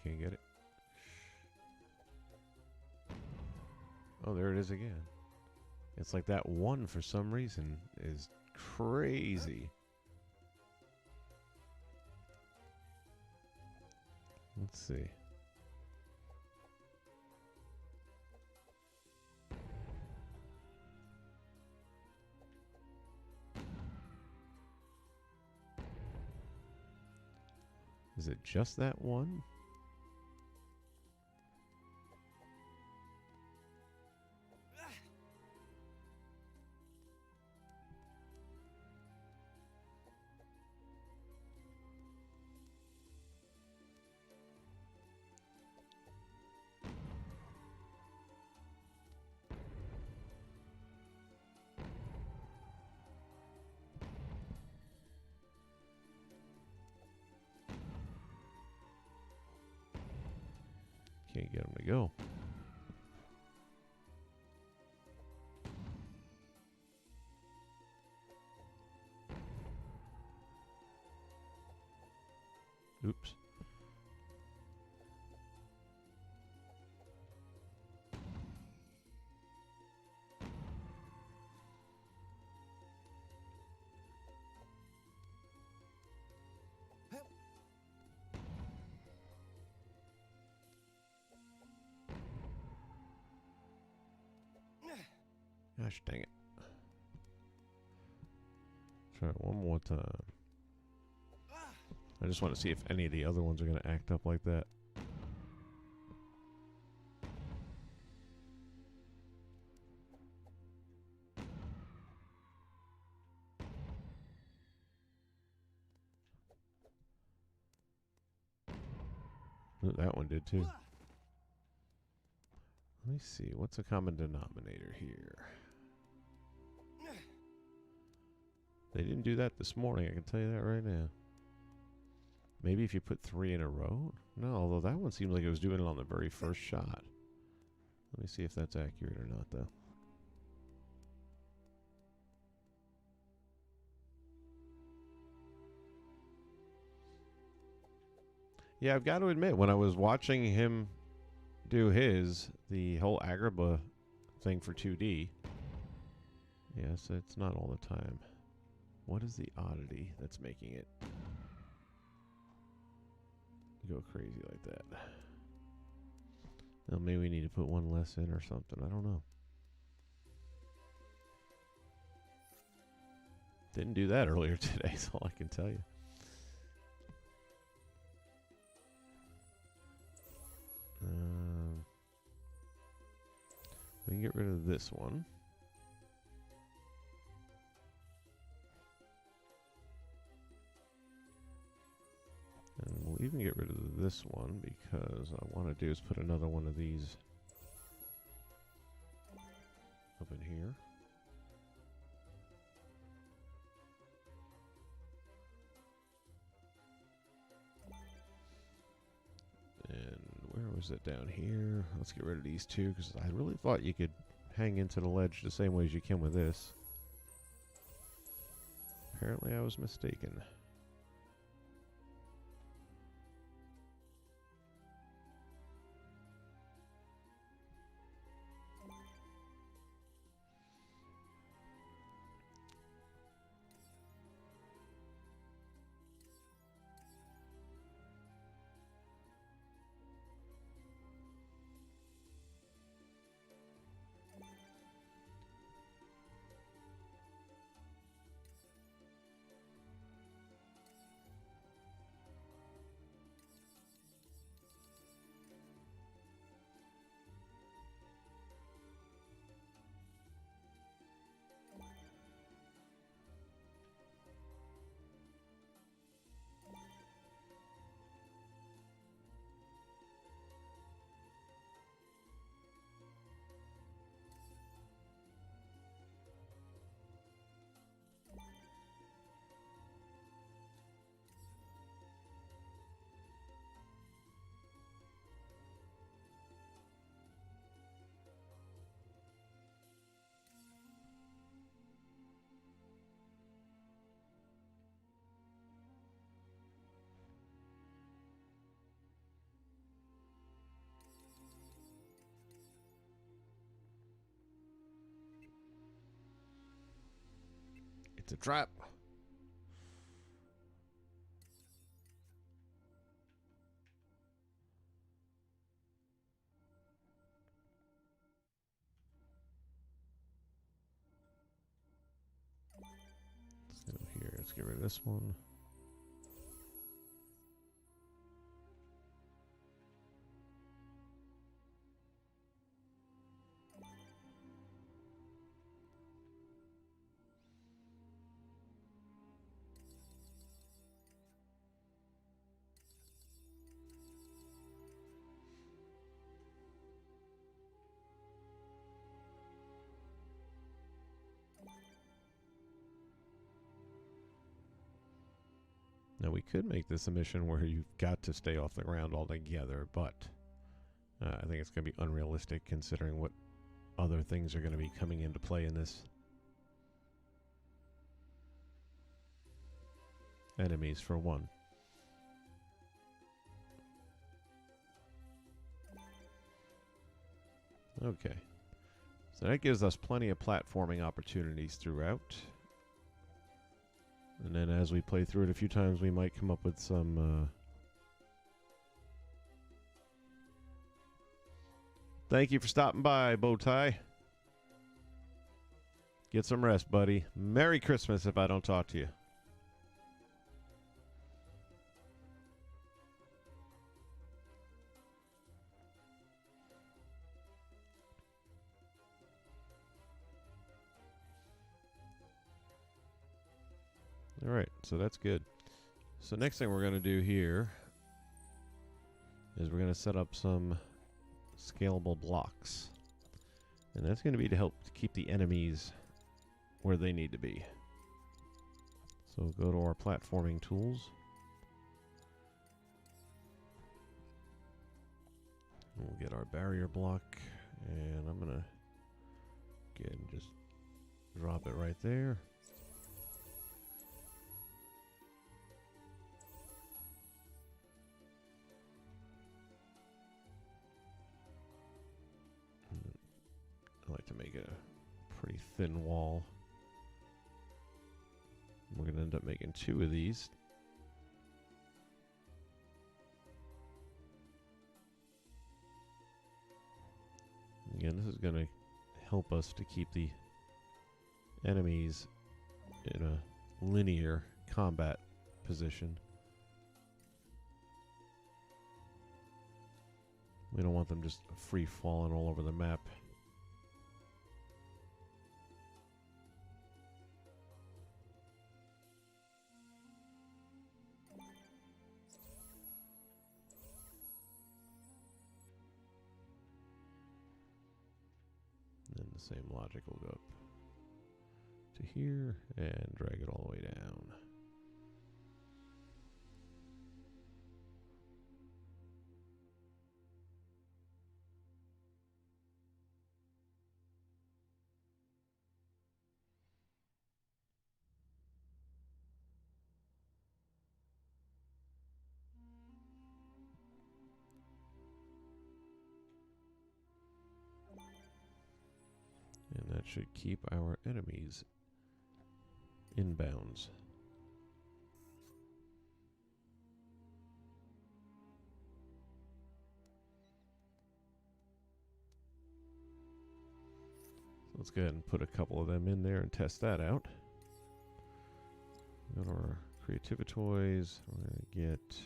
can't get it. Oh, there it is again. It's like that one, for some reason, is crazy. Let's see. Is it just that one? Can't get him to go. Oops. Gosh dang it. Try it one more time. I just want to see if any of the other ones are going to act up like that. Ooh, that one did too. Let me see. What's a common denominator here? They didn't do that this morning, I can tell you that right now. Maybe if you put 3 in a row? No, although that one seemed like it was doing it on the very first shot. Let me see if that's accurate or not, though. Yeah, I've got to admit, when I was watching him do the whole Agrabah thing for 2D, yes, it's not all the time. What is the oddity that's making it go crazy like that? Well, maybe we need to put one less in or something. I don't know. Didn't do that earlier today, that's all I can tell you. We can get rid of this one. And we'll even get rid of this one because I want to do is put another one of these up in here. And where was it down here? Let's get rid of these two because I really thought you could hang into the ledge the same way as you can with this. Apparently I was mistaken. It's a trap. Let's go here. Let's get rid of this one. Now, we could make this a mission where you've got to stay off the ground altogether, but I think it's going to be unrealistic considering what other things are going to be coming into play in this. Enemies, for one. Okay. So that gives us plenty of platforming opportunities throughout. And then as we play through it a few times, we might come up with some... Thank you for stopping by, Bowtie. Get some rest, buddy. Merry Christmas if I don't talk to you. All right, so that's good. So next thing we're going to do here is we're going to set up some scalable blocks. And that's going to be to help keep the enemies where they need to be. So go to our platforming tools. We'll get our barrier block, and I'm going to again just drop it right there. I like to make it a pretty thin wall. We're going to end up making 2 of these. Again, this is going to help us to keep the enemies in a linear combat position. We don't want them just free falling all over the map. And the same logic will go up to here and drag it all the way down. And that should keep our enemies in bounds. So let's go ahead and put a couple of them in there and test that out. Go to our creativity toys. We're going to get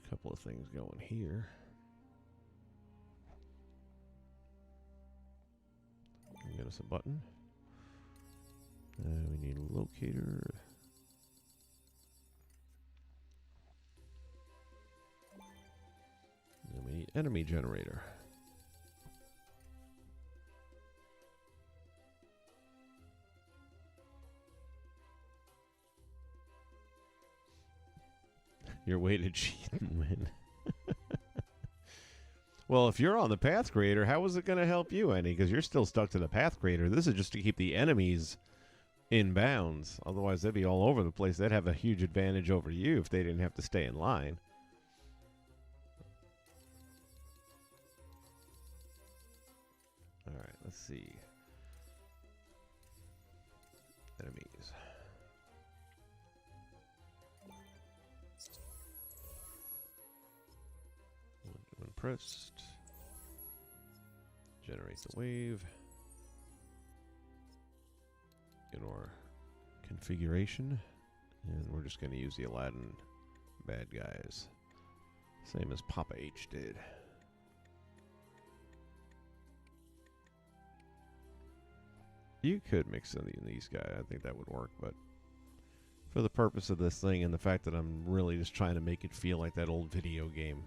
a couple of things going here. Get us a button. We need a locator. And we need enemy generator. Your way to cheat and win. Well, if you're on the path creator, how is it going to help you any? Because you're still stuck to the path creator. This is just to keep the enemies in bounds. Otherwise, they'd be all over the place. They'd have a huge advantage over you if they didn't have to stay in line. All right, let's see. enemies. When pressed, generate the wave. In our configuration, and we're just going to use the Aladdin bad guys, same as Papa H did. You could mix in these guys. I think that would work, but for the purpose of this thing and the fact that I'm really just trying to make it feel like that old video game.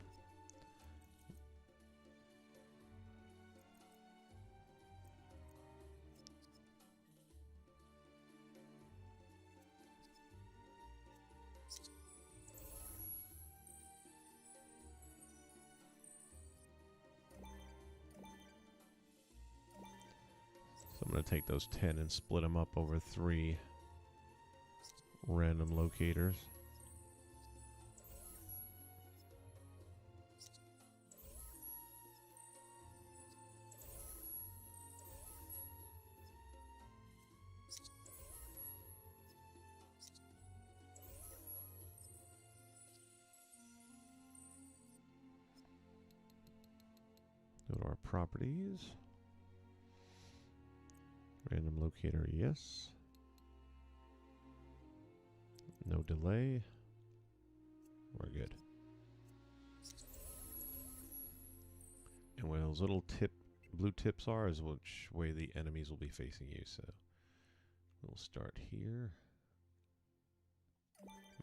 So I'm going to take those 10 and split them up over 3 random locators. Go to our properties. Random locator, yes. No delay. We're good. And where those little blue tips are is which way the enemies will be facing you. So we'll start here.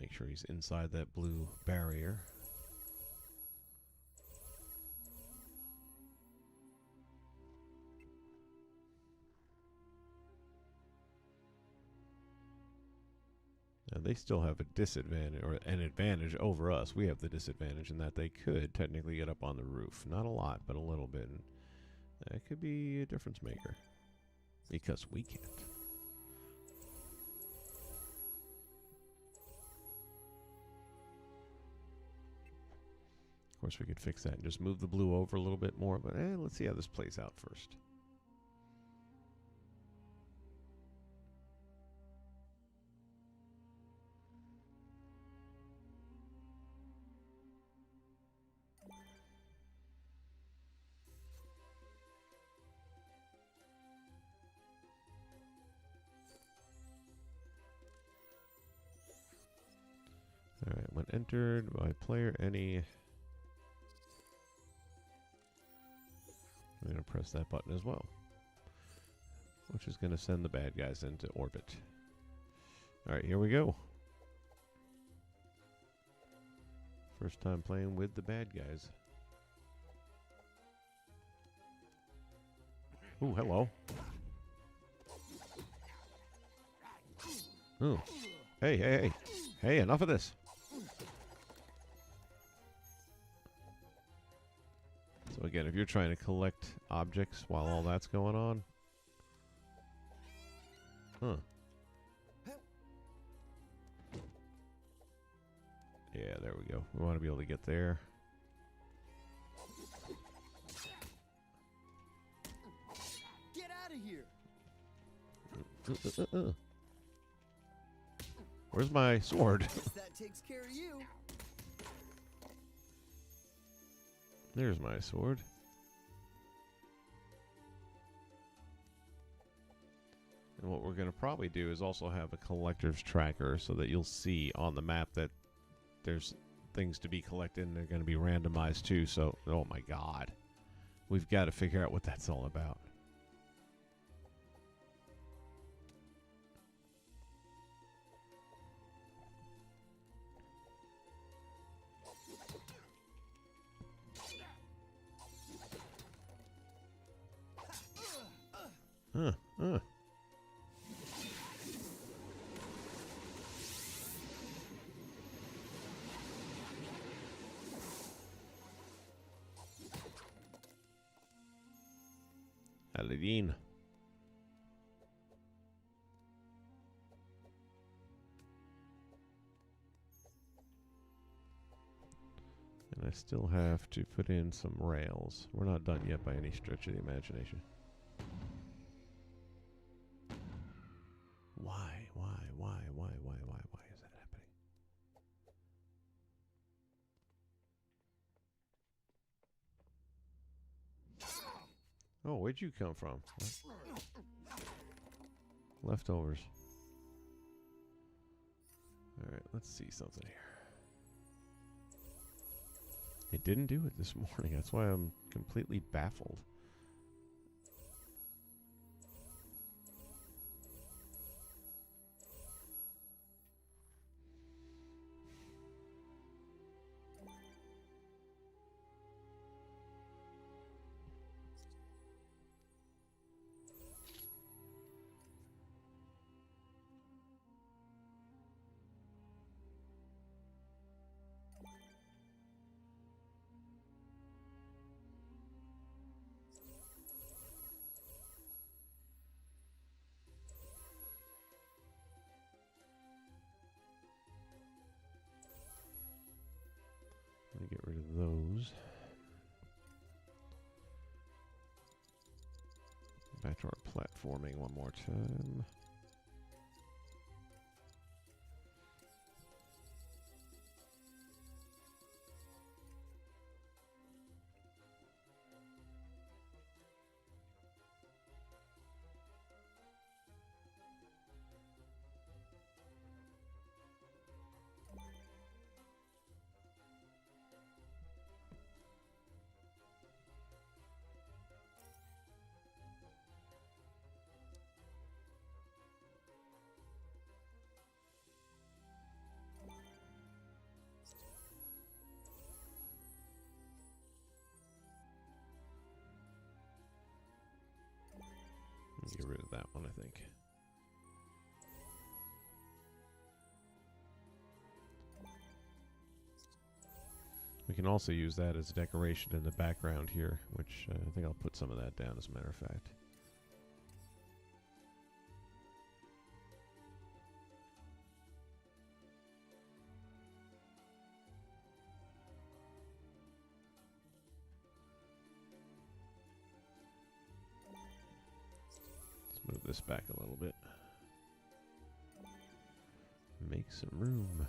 Make sure he's inside that blue barrier. And they still have a disadvantage, or an advantage over us. We have the disadvantage in that they could technically get up on the roof. Not a lot, but a little bit. And that could be a difference maker. Because we can't. Of course, we could fix that and just move the blue over a little bit more. But let's see how this plays out first. Alright, when entered by player any, I'm going to press that button as well, which is going to send the bad guys into orbit. Alright, here we go. First time playing with the bad guys. Ooh, hello. Ooh. Hey, hey, hey. Hey, enough of this. So again, if you're trying to collect objects while all that's going on. Huh. Yeah, there we go. We want to be able to get there. Get out of here. Where's my sword? Guess that takes care of you. There's my sword. And what we're going to probably do is also have a collector's tracker so that you'll see on the map that there's things to be collected and they're going to be randomized too. So, oh my God. We've got to figure out what that's all about. Aladdin. And I still have to put in some rails. We're not done yet by any stretch of the imagination. Why is that happening? Oh, where'd you come from? Leftovers. Alright, let's see something here. It didn't do it this morning. That's why I'm completely baffled. Let me get rid of those. Back to our platforming one more time. Get rid of that one, I think. We can also use that as decoration in the background here, which I think I'll put some of that down as a matter of fact. Move this back a little bit. Make some room.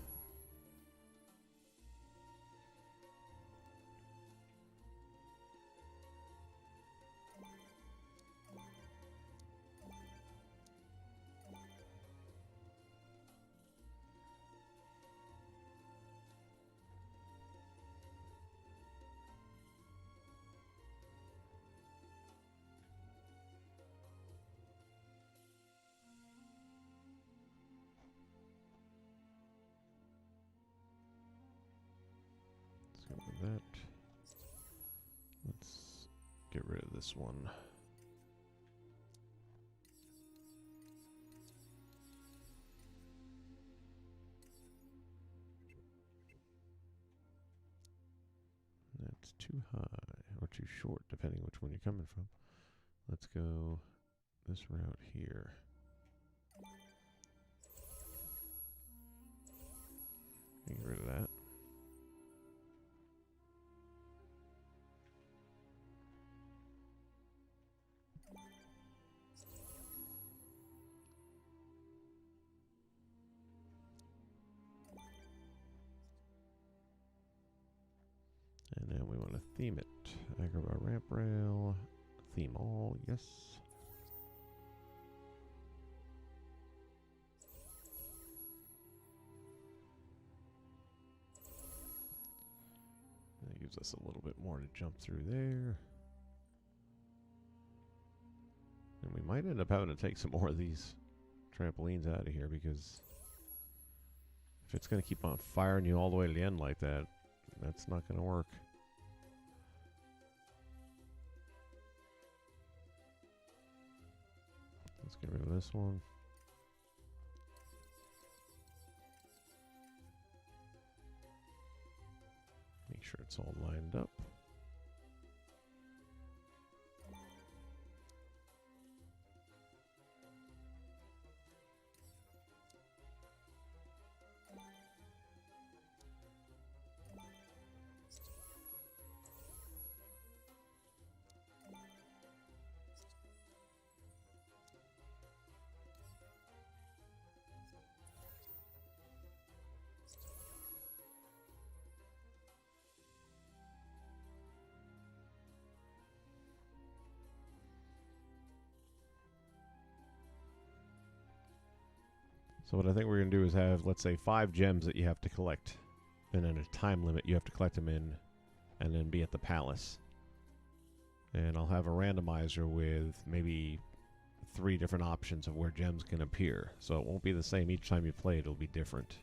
That. Let's get rid of this one. That's too high or too short, depending which one you're coming from. Let's go this route here. Get rid of that. And then we want to theme it. Agrabah ramp rail. Theme all. Yes. That gives us a little bit more to jump through there. And we might end up having to take some more of these trampolines out of here, because if it's going to keep on firing you all the way to the end like that, that's not going to work. Let's get rid of this one. Make sure it's all lined up. So what I think we're going to do is have, let's say, 5 gems that you have to collect. And then a time limit you have to collect them in. And then be at the palace. And I'll have a randomizer with maybe 3 different options of where gems can appear. So it won't be the same each time you play. It'll be different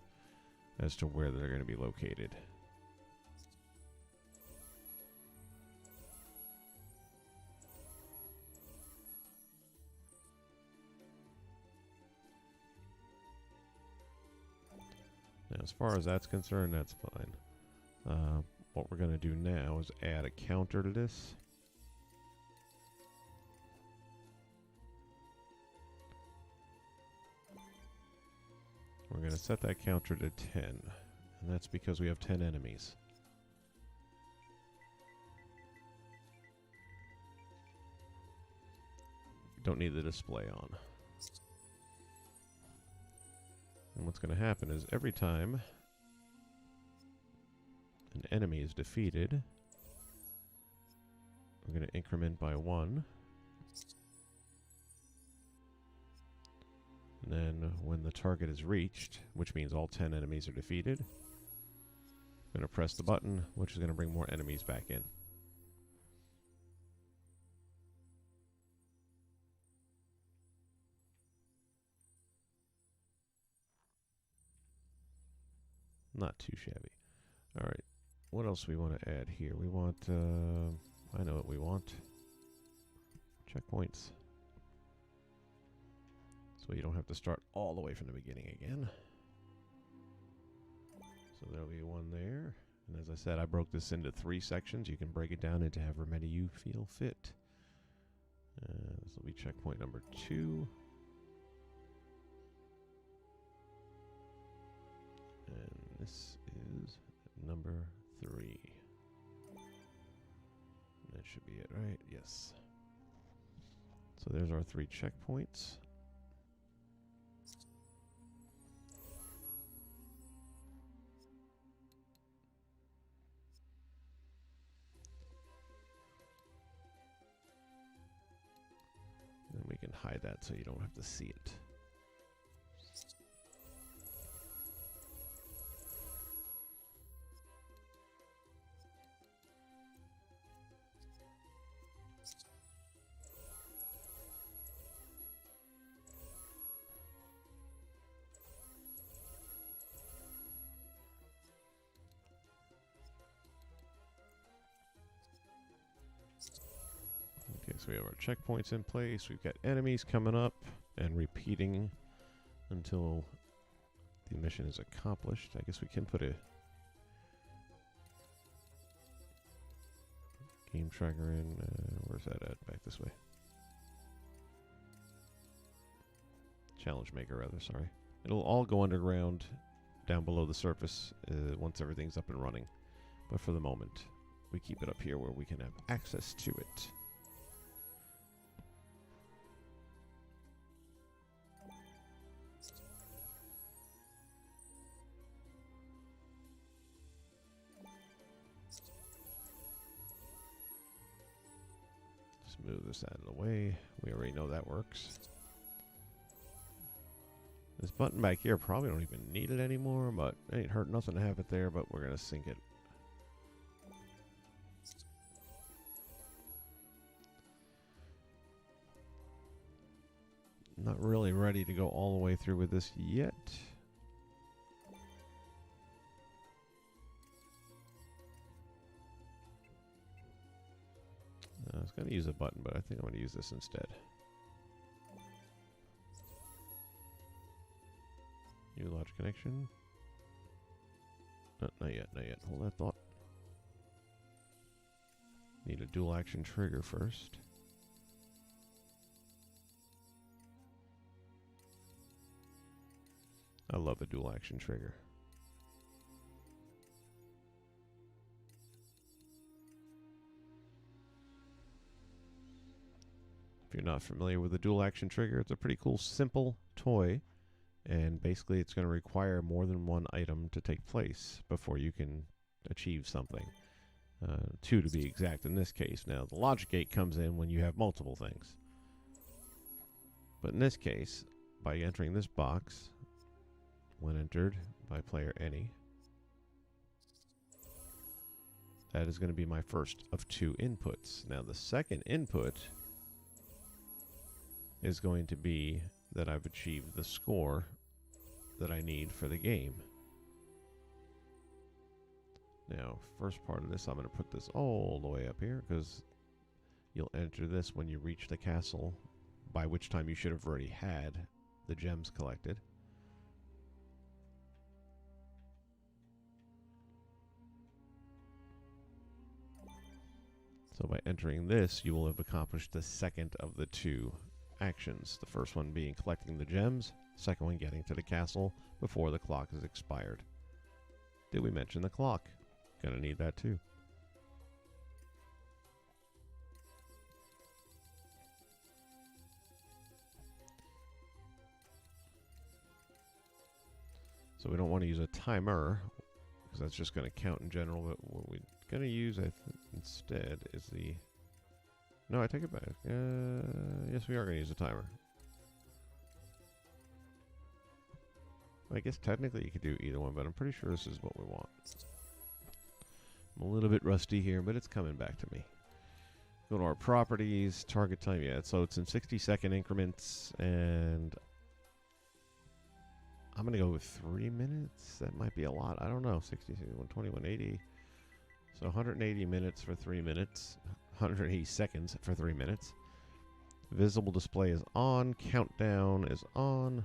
as to where they're going to be located. Now, as far as that's concerned, that's fine. What we're going to do now is add a counter to this. We're going to set that counter to 10, and that's because we have 10 enemies. Don't need the display on. And what's going to happen is every time an enemy is defeated, we're going to increment by 1. And then when the target is reached, which means all 10 enemies are defeated, I'm going to press the button, which is going to bring more enemies back in. Not too shabby. All right. What else we want to add here? We want, I know what we want. Checkpoints. So you don't have to start all the way from the beginning again. So there'll be one there. And as I said, I broke this into 3 sections. You can break it down into however many you feel fit. This will be checkpoint number 2. And this is number 3. That should be it, right? Yes. So there's our 3 checkpoints. And we can hide that so you don't have to see it. Okay, so we have our checkpoints in place. We've got enemies coming up and repeating until the mission is accomplished. I guess we can put a game tracker in. Where's that at? Back this way. Challenge maker, rather, sorry. It'll all go underground down below the surface once everything's up and running. But for the moment, we keep it up here where we can have access to it. Just move this out of the way. We already know that works. This button back here probably don't even need it anymore, but it ain't hurt nothing to have it there, but we're going to sync it. Not really ready to go all the way through with this yet. I was going to use a button, but I think I'm going to use this instead. New logic connection. Not yet, not yet. Hold that thought. Need a dual action trigger first. I love a dual action trigger. If you're not familiar with the dual action trigger, it's a pretty cool, simple toy. And basically it's going to require more than one item to take place before you can achieve something. 2 to be exact in this case. Now, the logic gate comes in when you have multiple things. But in this case, by entering this box, when entered by player any. That is going to be my first of 2 inputs. Now the second input is going to be that I've achieved the score that I need for the game. Now, first part of this, I'm going to put this all the way up here because you'll enter this when you reach the castle, by which time you should have already had the gems collected. So by entering this, you will have accomplished the second of the 2 actions. The first one being collecting the gems, second one getting to the castle before the clock is expired. Did we mention the clock? Gonna need that too. So we don't want to use a timer because that's just going to count in general. But what we're going to use instead is the... No, I take it back. Yes, we are going to use a timer. I guess technically you could do either one, but I'm pretty sure this is what we want. I'm a little bit rusty here, but it's coming back to me. Go to our properties, target time. Yeah, so it's in 60-second increments, and I'm going to go with 3 minutes. That might be a lot. I don't know. 60, 120, 180. So 180 minutes for 3 minutes. 180 seconds for 3 minutes. Visible display is on. Countdown is on.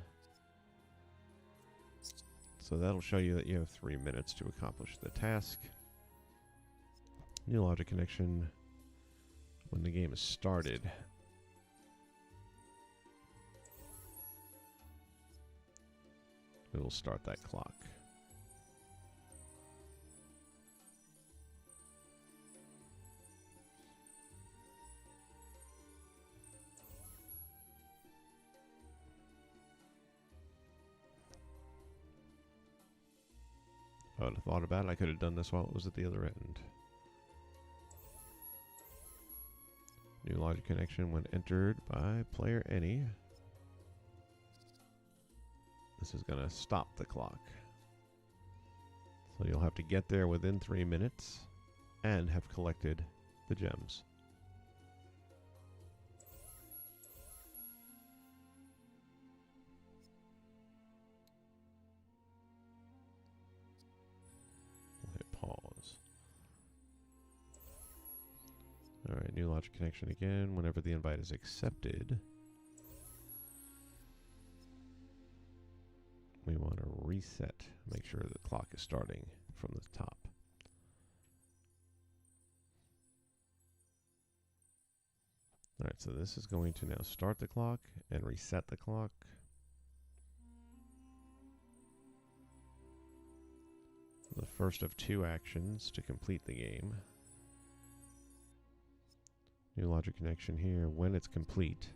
So that'll show you that you have 3 minutes to accomplish the task. New logic connection when the game is started. It will start that clock. If I would have thought about it, I could have done this while it was at the other end. New logic connection when entered by player any. This is going to stop the clock. So you'll have to get there within 3 minutes and have collected the gems. We'll hit pause. Alright, new logic connection again whenever the invite is accepted. We want to reset, make sure the clock is starting from the top. Alright, so this is going to now start the clock and reset the clock. The first of 2 actions to complete the game. New logic connection here when it's complete.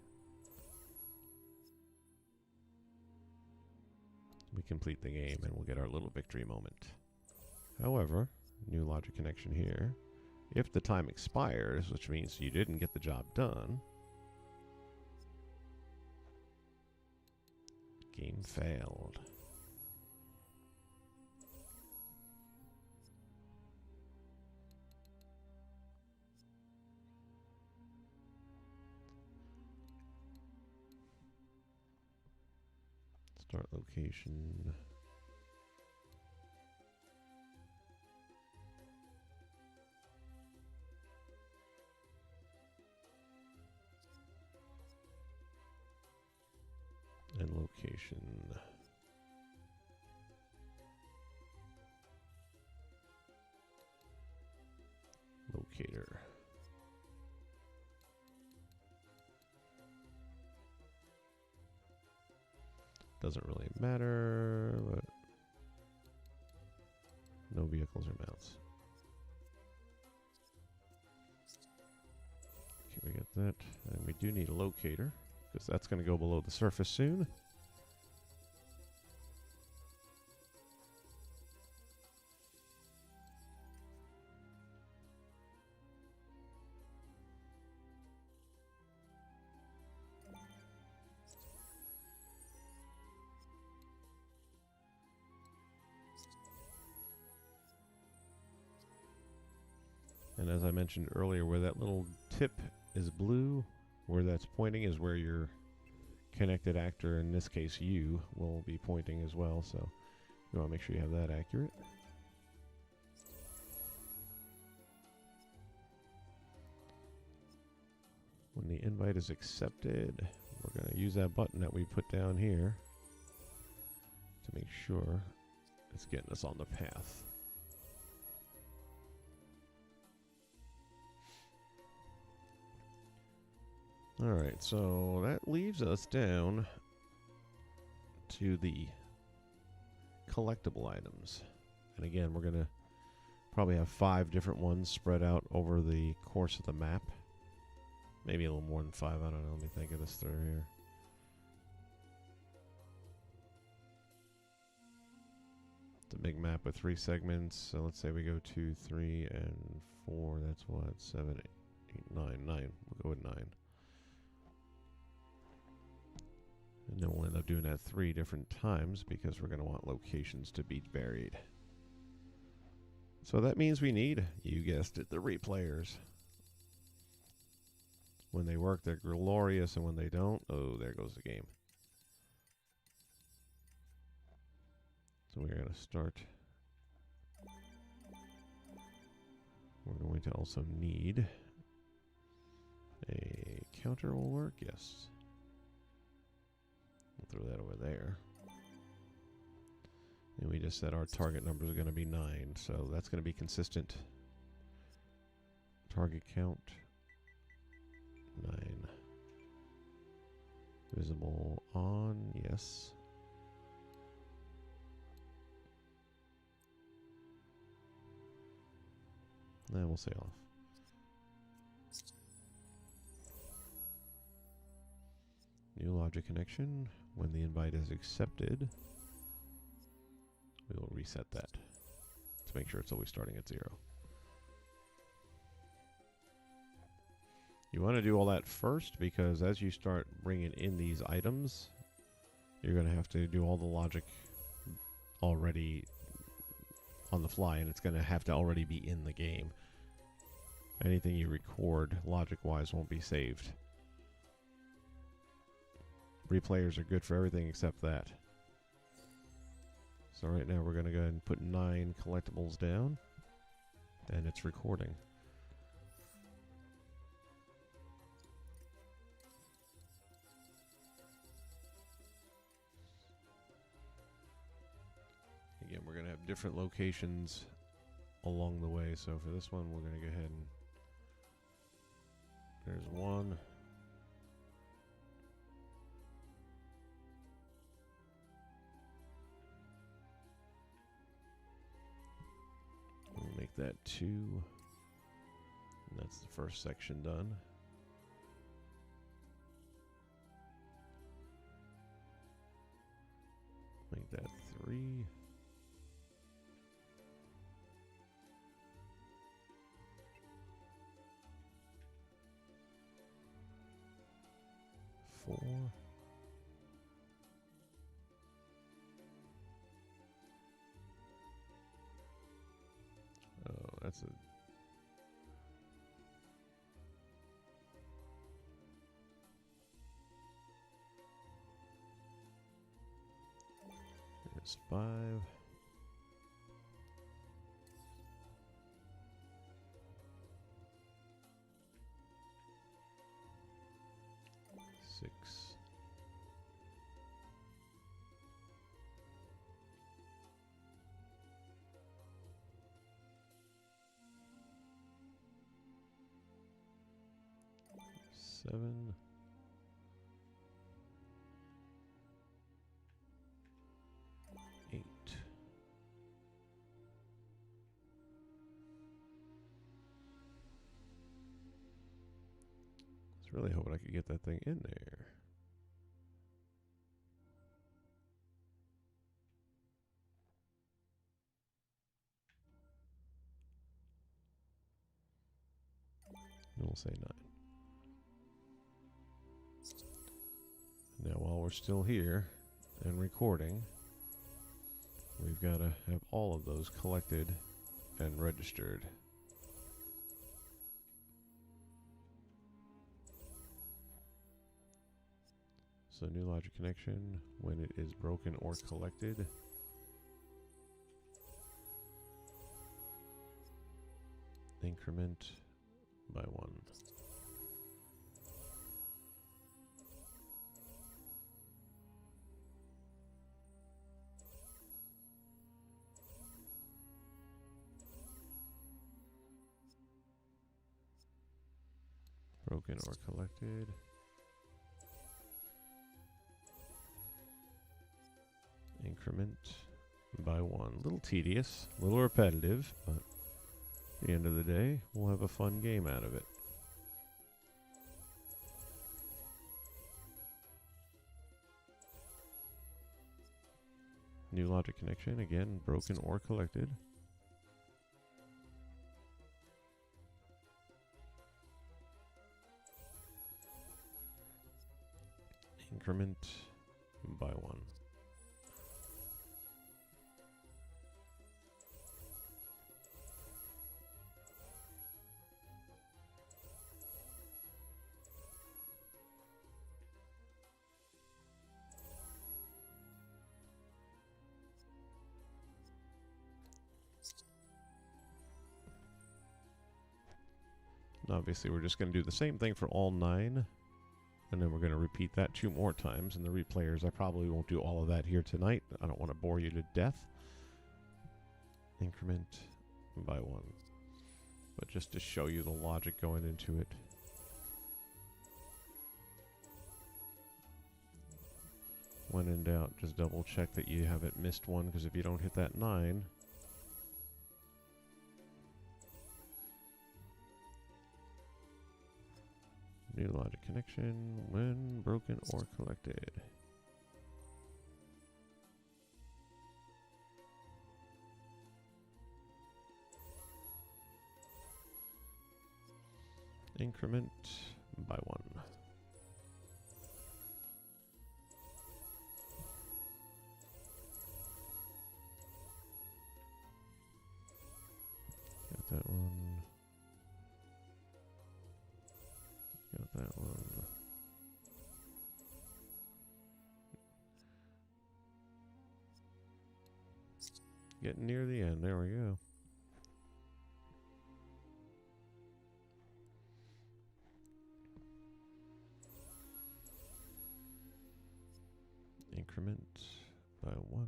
We complete the game and we'll get our little victory moment. However, new logic connection here. If the time expires, which means you didn't get the job done, game failed. Start location. And location. Locator. Doesn't really matter, but no vehicles or mounts. Okay, we get that. And we do need a locator, because that's going to go below the surface soon. And as I mentioned earlier, where that little tip is blue, where that's pointing is where your connected actor, in this case you, will be pointing as well. So you want to make sure you have that accurate. When the invite is accepted, we're going to use that button that we put down here to make sure it's getting us on the path. Alright, so that leaves us down to the collectible items. And again, we're going to probably have 5 different ones spread out over the course of the map. Maybe a little more than 5, I don't know. Let me think of this through here. It's a big map with 3 segments. So let's say we go 2, 3, and 4. That's what? 7, 8, 9. 9. We'll go with 9. And then we'll end up doing that 3 different times because we're going to want locations to be buried. So that means we need, you guessed it, the replayers. When they work, they're glorious, and when they don't, oh, there goes the game. So we're going to start. We're going to also need a counter will work, yes. We'll throw that over there. And we just said our target numbers are going to be 9, so that's going to be consistent. Target count 9. Visible on, yes. Then we'll say off. New logic connection. When the invite is accepted, we will reset that to make sure it's always starting at 0. You want to do all that first because as you start bringing in these items, you're going to have to do all the logic already on the fly, and it's going to have to already be in the game. Anything you record logic-wise won't be saved. Replayers are good for everything except that. So right now we're going to go ahead and put 9 collectibles down, and it's recording. Again, we're going to have different locations along the way. So for this one, we're going to go ahead and there's 1. We'll make that 2. And that's the first section done. Make that 3. Oh, that's a... There's 5. 6. 7. 8. I was really hoping I could get that thing in there. And we'll say 9. Now, while we're still here and recording, we've got to have all of those collected and registered. So new logic connection when it is broken or collected. Increment by 1. Broken or collected. Increment by 1. A little tedious, a little repetitive, but at the end of the day, we'll have a fun game out of it. New logic connection, again, broken or collected. Increment by 1. Obviously, we're just going to do the same thing for all 9. And then we're going to repeat that 2 more times. And the replayers, I probably won't do all of that here tonight. I don't want to bore you to death. Increment by 1. But just to show you the logic going into it. When in doubt, just double check that you haven't missed one, because if you don't hit that 9... New logic connection when broken or collected. Increment by 1. Got that one. Got that one. Getting near the end. There we go. Increment by 1.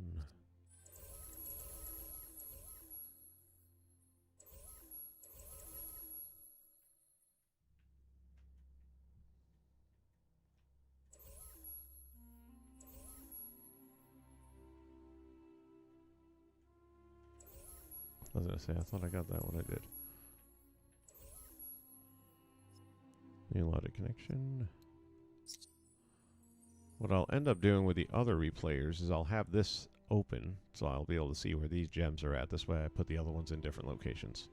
I was going to say, I thought I got that one. I did. New logic connection. What I'll end up doing with the other replayers is I'll have this open, so I'll be able to see where these gems are at. This way I put the other ones in different locations.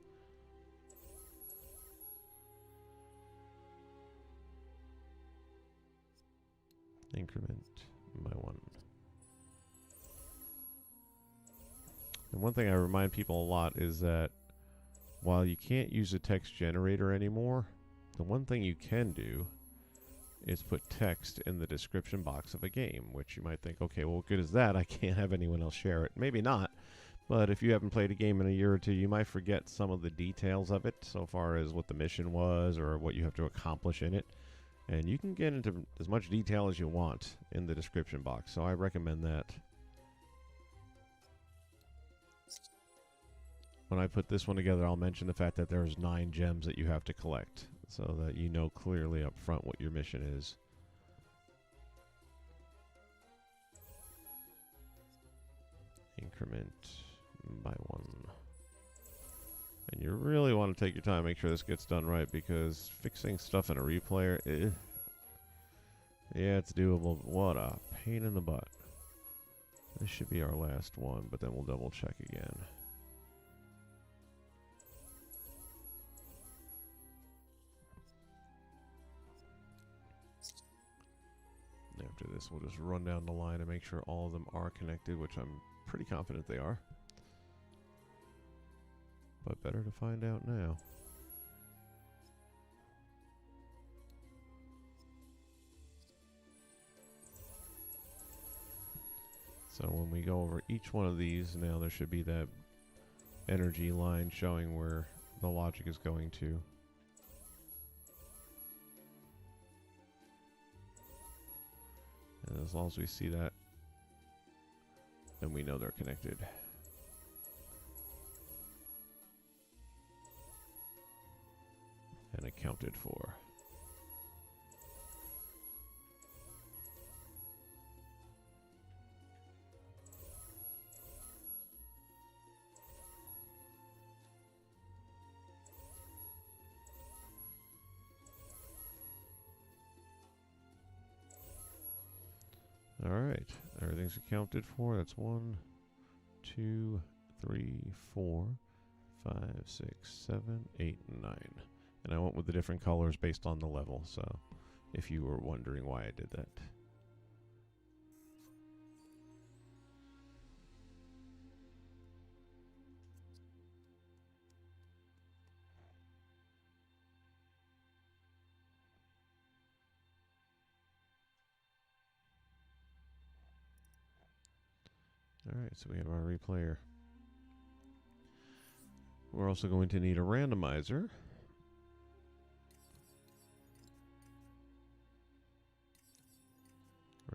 Increment by 1. And one thing I remind people a lot is that while you can't use a text generator anymore, the one thing you can do is put text in the description box of a game, which you might think, okay, well, what good is that? I can't have anyone else share it. Maybe not, but if you haven't played a game in a year or two, you might forget some of the details of it, so far as what the mission was or what you have to accomplish in it. And you can get into as much detail as you want in the description box, so I recommend that. When I put this one together, I'll mention the fact that there's 9 gems that you have to collect, so that you know clearly up front what your mission is. Increment by 1. And you really want to take your time, make sure this gets done right, because fixing stuff in a replayer, yeah, it's doable, but what a pain in the butt. This should be our last one, but then we'll double check again. After this, we'll just run down the line and make sure all of them are connected, which I'm pretty confident they are. But better to find out now. So when we go over each one of these, now there should be that energy line showing where the logic is going to. And as long as we see that, then we know they're connected. And accounted for. All right, everything's accounted for. That's 1, 2, 3, 4, 5, 6, 7, 8, 9. And I went with the different colors based on the level, so if you were wondering why I did that. Alright, so we have our replayer. We're also going to need a randomizer.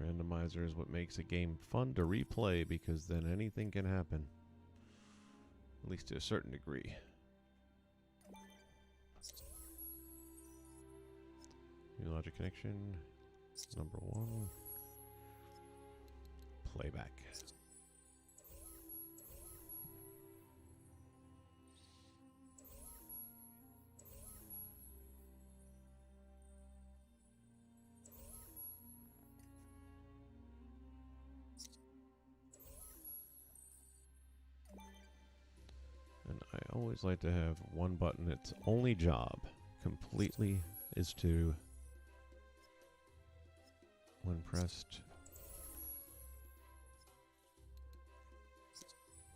Randomizer is what makes a game fun to replay because then anything can happen. At least to a certain degree. New logic connection. Number 1. Playback. And I always like to have one button. Its only job completely is to, when pressed,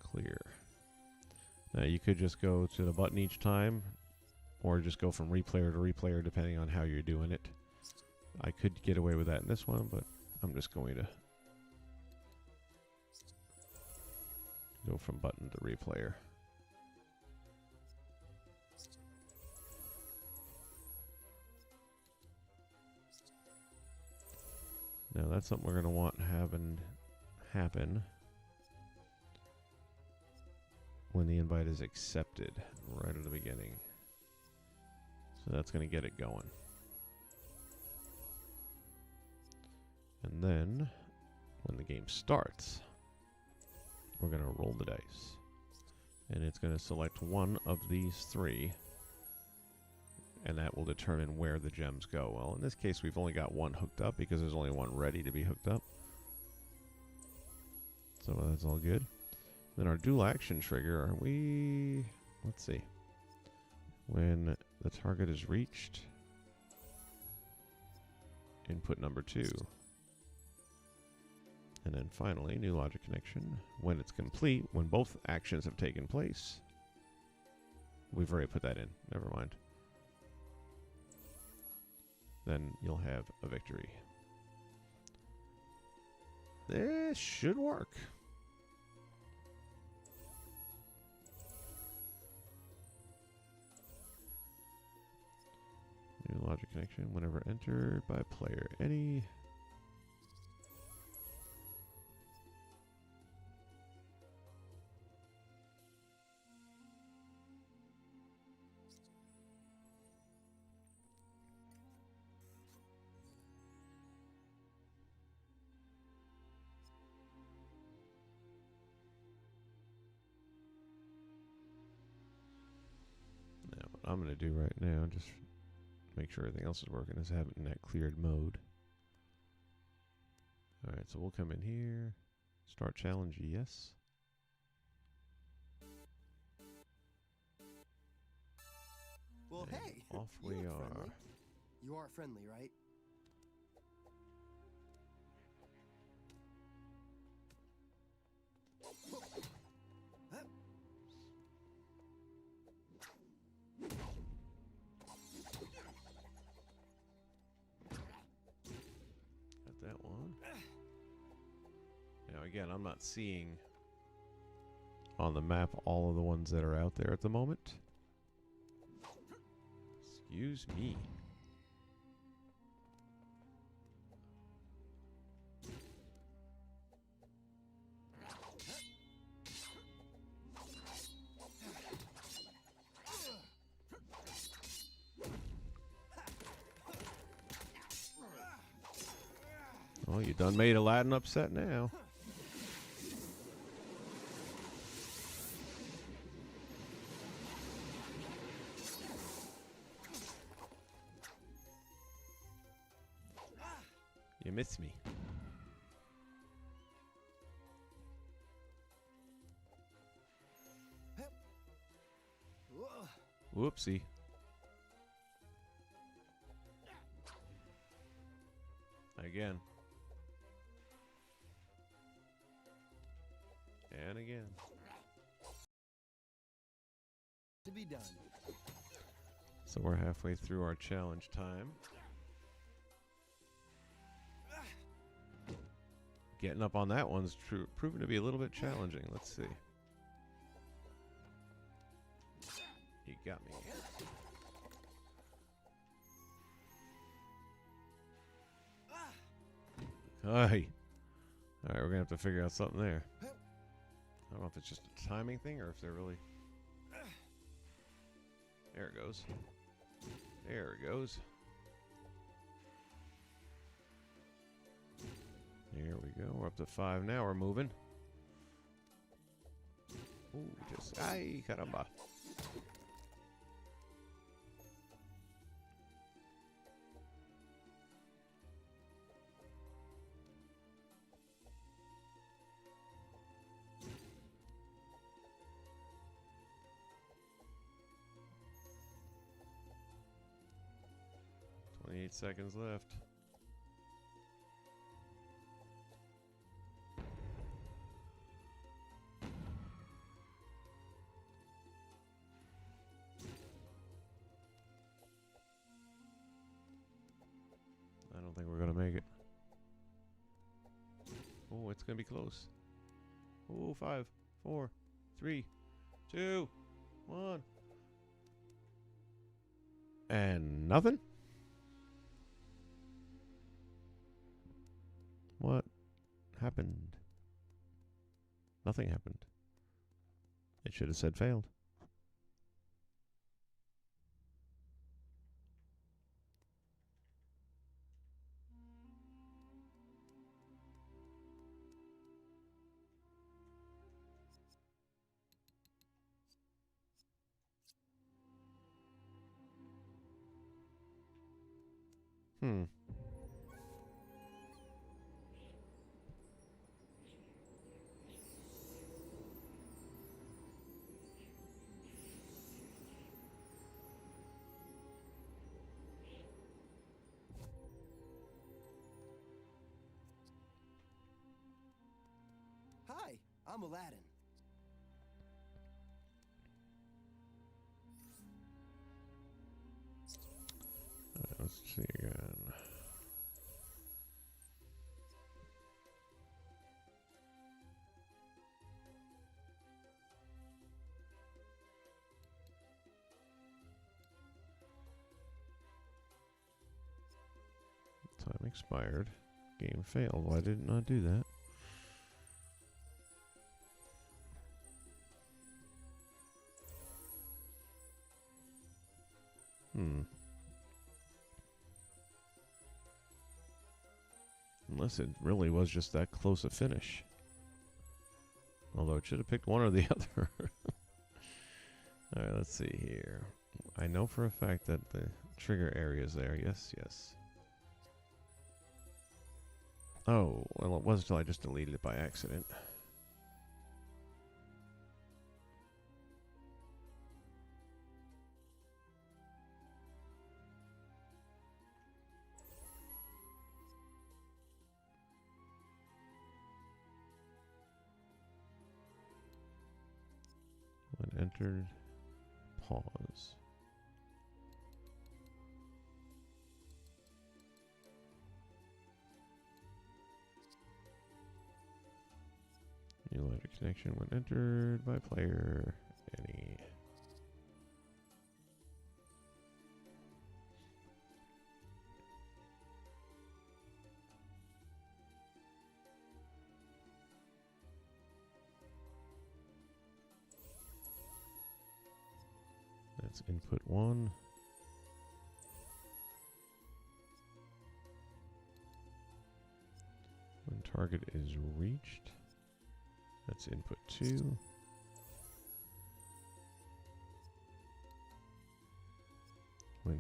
clear. Now you could just go to the button each time, or just go from replayer to replayer depending on how you're doing it. I could get away with that in this one, but I'm just going to go from button to replayer. Now that's something we're going to want happen when the invite is accepted right at the beginning. So that's going to get it going. And then when the game starts, we're going to roll the dice. And it's going to select one of these 3. And that will determine where the gems go. Well, in this case, we've only got one hooked up because there's only one ready to be hooked up. So that's all good. Then our dual action trigger, are we... Let's see. When the target is reached, input number 2. And then finally, new logic connection. When it's complete, when both actions have taken place. We've already put that in. Never mind. Then you'll have a victory. This should work. New logic connection whenever entered by player any. I'm going to do right now, just make sure everything else is working, is have it in that cleared mode. Alright, so we'll come in here, start challenge, yes. Well, And hey, off we you look are. friendly. You are friendly, right? Got that one. Now again, I'm not seeing on the map all of the ones that are out there at the moment. Excuse me. Oh, you done made Aladdin upset now. You miss me. Whoopsie. Again. And again. To be done. So we're halfway through our challenge time. Getting up on that one's proven to be a little bit challenging. Let's see. You got me. Hey. All right, we're gonna have to figure out something there. I don't know if it's just a timing thing or if they're really. There it goes. There it goes. Here we go. We're up to 5 now. We're moving. Ooh, just ay caramba. Eight seconds left. I don't think we're gonna make it. Oh, it's gonna be close. Oh, 5, 4, 3, 2, 1. And nothing? What happened? Nothing happened. It should have said failed. Hmm. Hi, I'm Aladdin. Let's see again. Time expired. Game failed. Why did it not do that? Unless it really was just that close a finish. Although it should have picked one or the other. Alright, let's see here. I know for a fact that the trigger area is there. Yes, yes. Oh, well, it was until I just deleted it by accident. When entered, pause. Logic connection when entered by player. Any. That's input 1. When target is reached, that's input 2. When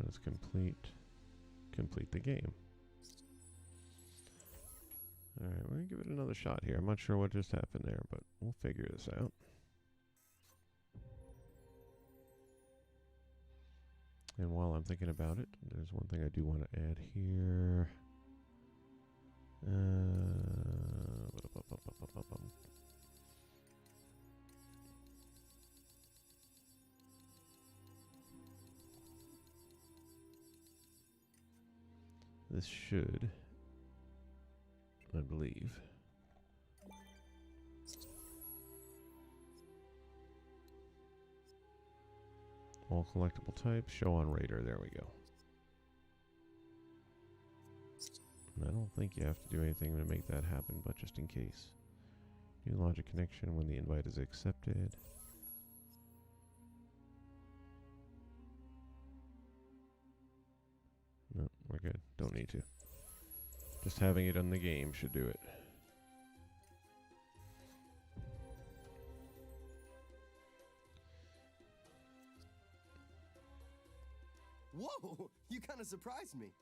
it's complete the game. Alright, we're going to give it another shot here. I'm not sure what just happened there, but we'll figure this out. And while I'm thinking about it, there's one thing I do want to add here. This should, I believe, all collectible types, show on radar, there we go. And I don't think you have to do anything to make that happen, but just in case. New logic connection when the invite is accepted. No, we're good. Don't need to. Just having it on the game should do it. Whoa! You kind of surprised me.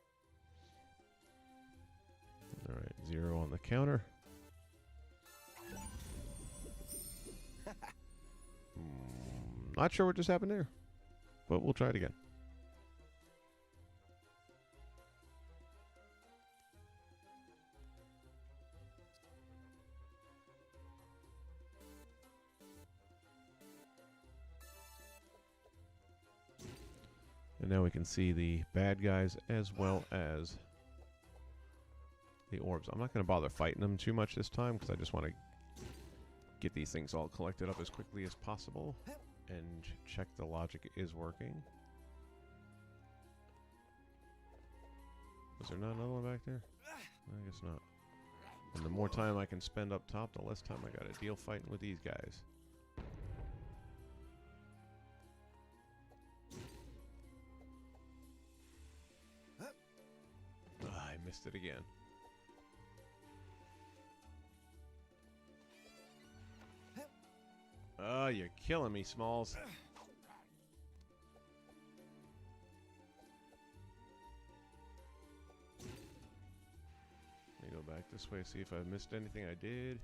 Alright, 0 on the counter. Not sure what just happened there, but we'll try it again. And now we can see the bad guys as well as the orbs. I'm not going to bother fighting them too much this time because I just want to get these things all collected up as quickly as possible and check the logic is working. Was there not another one back there? I guess not. And the more time I can spend up top, the less time I got to deal fighting with these guys. I missed it again. Oh, you're killing me, Smalls. Let me go back this way, see if I missed anything I did.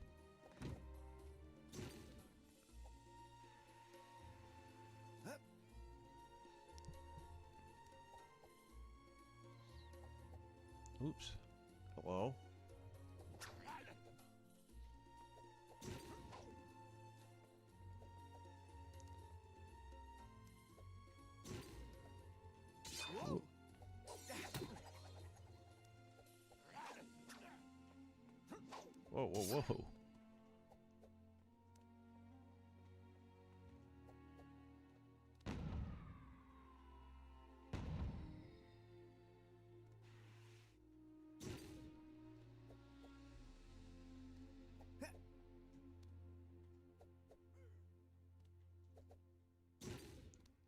Oops. Hello? Whoa! Whoa, whoa, whoa.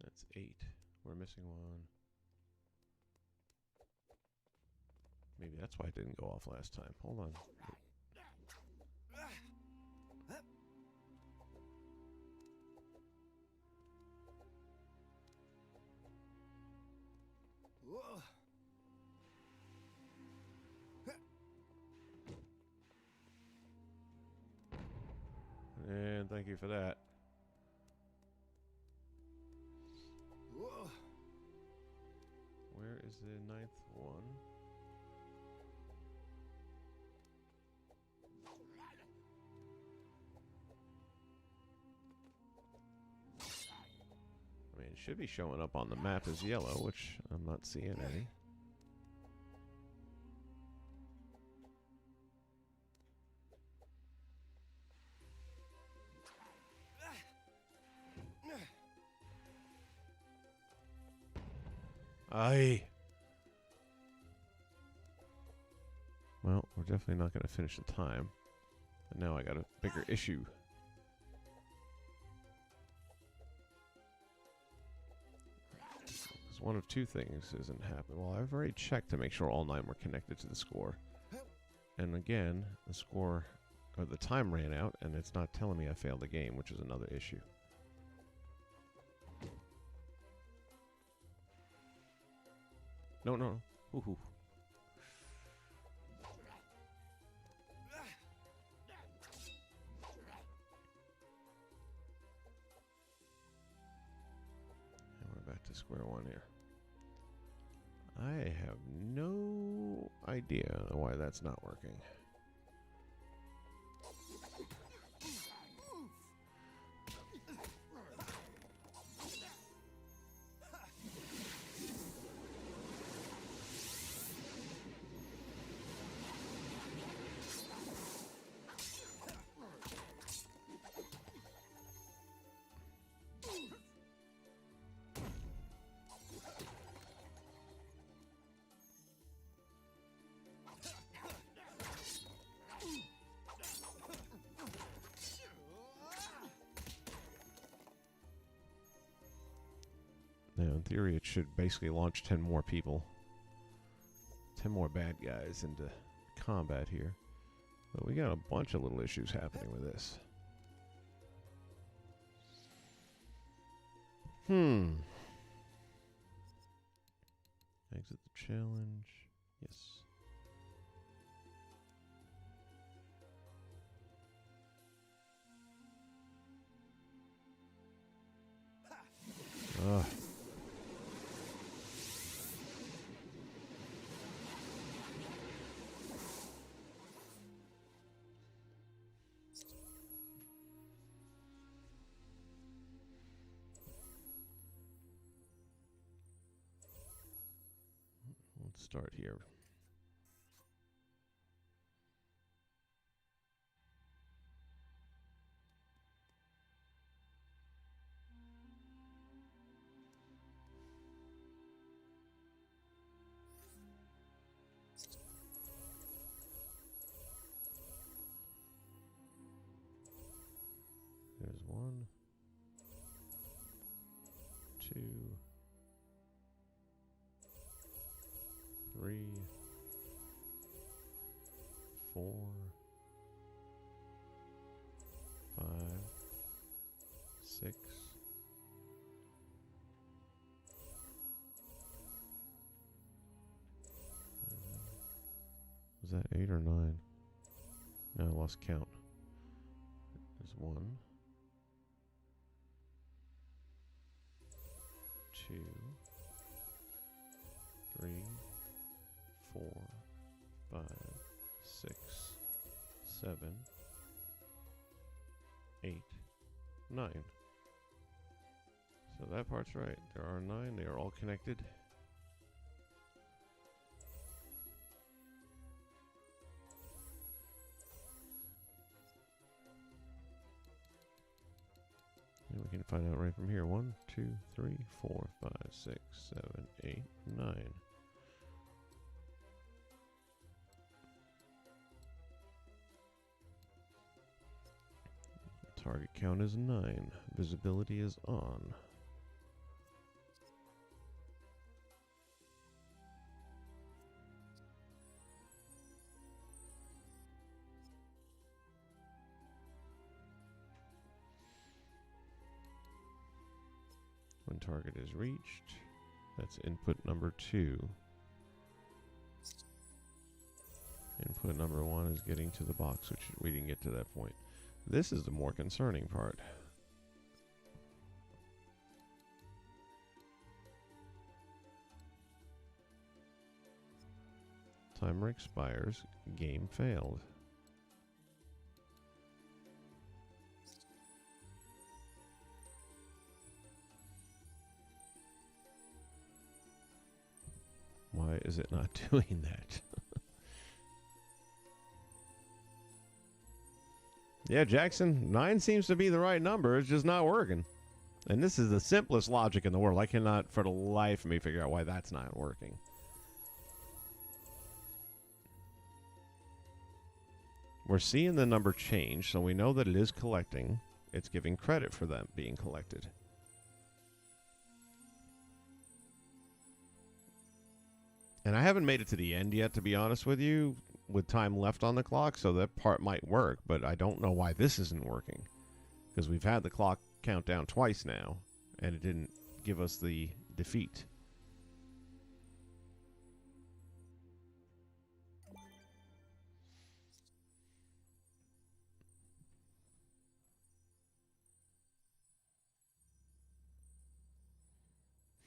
That's 8. We're missing one. Maybe that's why it didn't go off last time. Hold on. Whoa! And thank you for that. Whoa! Where is the 9th one? should be showing up on the map as yellow, which I'm not seeing any. Aye. Well, we're definitely not going to finish the time. And now I got a bigger issue. Because one of two things isn't happening. Well, I've already checked to make sure all 9 were connected to the score. And again, the score, or the time ran out, and it's not telling me I failed the game, which is another issue. No, no. Ooh. And we're back to square one here. I have no idea why that's not working. Now, in theory, it should basically launch 10 more people. 10 more bad guys into combat here. But we got a bunch of little issues happening with this. Exit the challenge. Yes. Ugh. Let's start here. There's 1, 2, 3, 4, 5, 6. Was that 8 or 9? No, I lost count. There's 1, 2, 3, 4, 5, 6, 7, 8, 9. So that part's right. There are 9. They are all connected. And we can find out right from here. 1, 2, 3, 4, 5, 6, 7, 8, 9. Target count is 9. Visibility is on. When target is reached, that's input number 2. Input number 1 is getting to the box, which we didn't get to that point. This is the more concerning part. Timer expires. Game failed. is it not doing that? Yeah, Jackson, 9 seems to be the right number. It's just not working. And this is the simplest logic in the world. I cannot for the life of me figure out why that's not working. We're seeing the number change, so we know that it is collecting. It's giving credit for that being collected. And I haven't made it to the end yet, to be honest with you, with time left on the clock, so that part might work, but I don't know why this isn't working. Because we've had the clock count down twice now, and it didn't give us the defeat.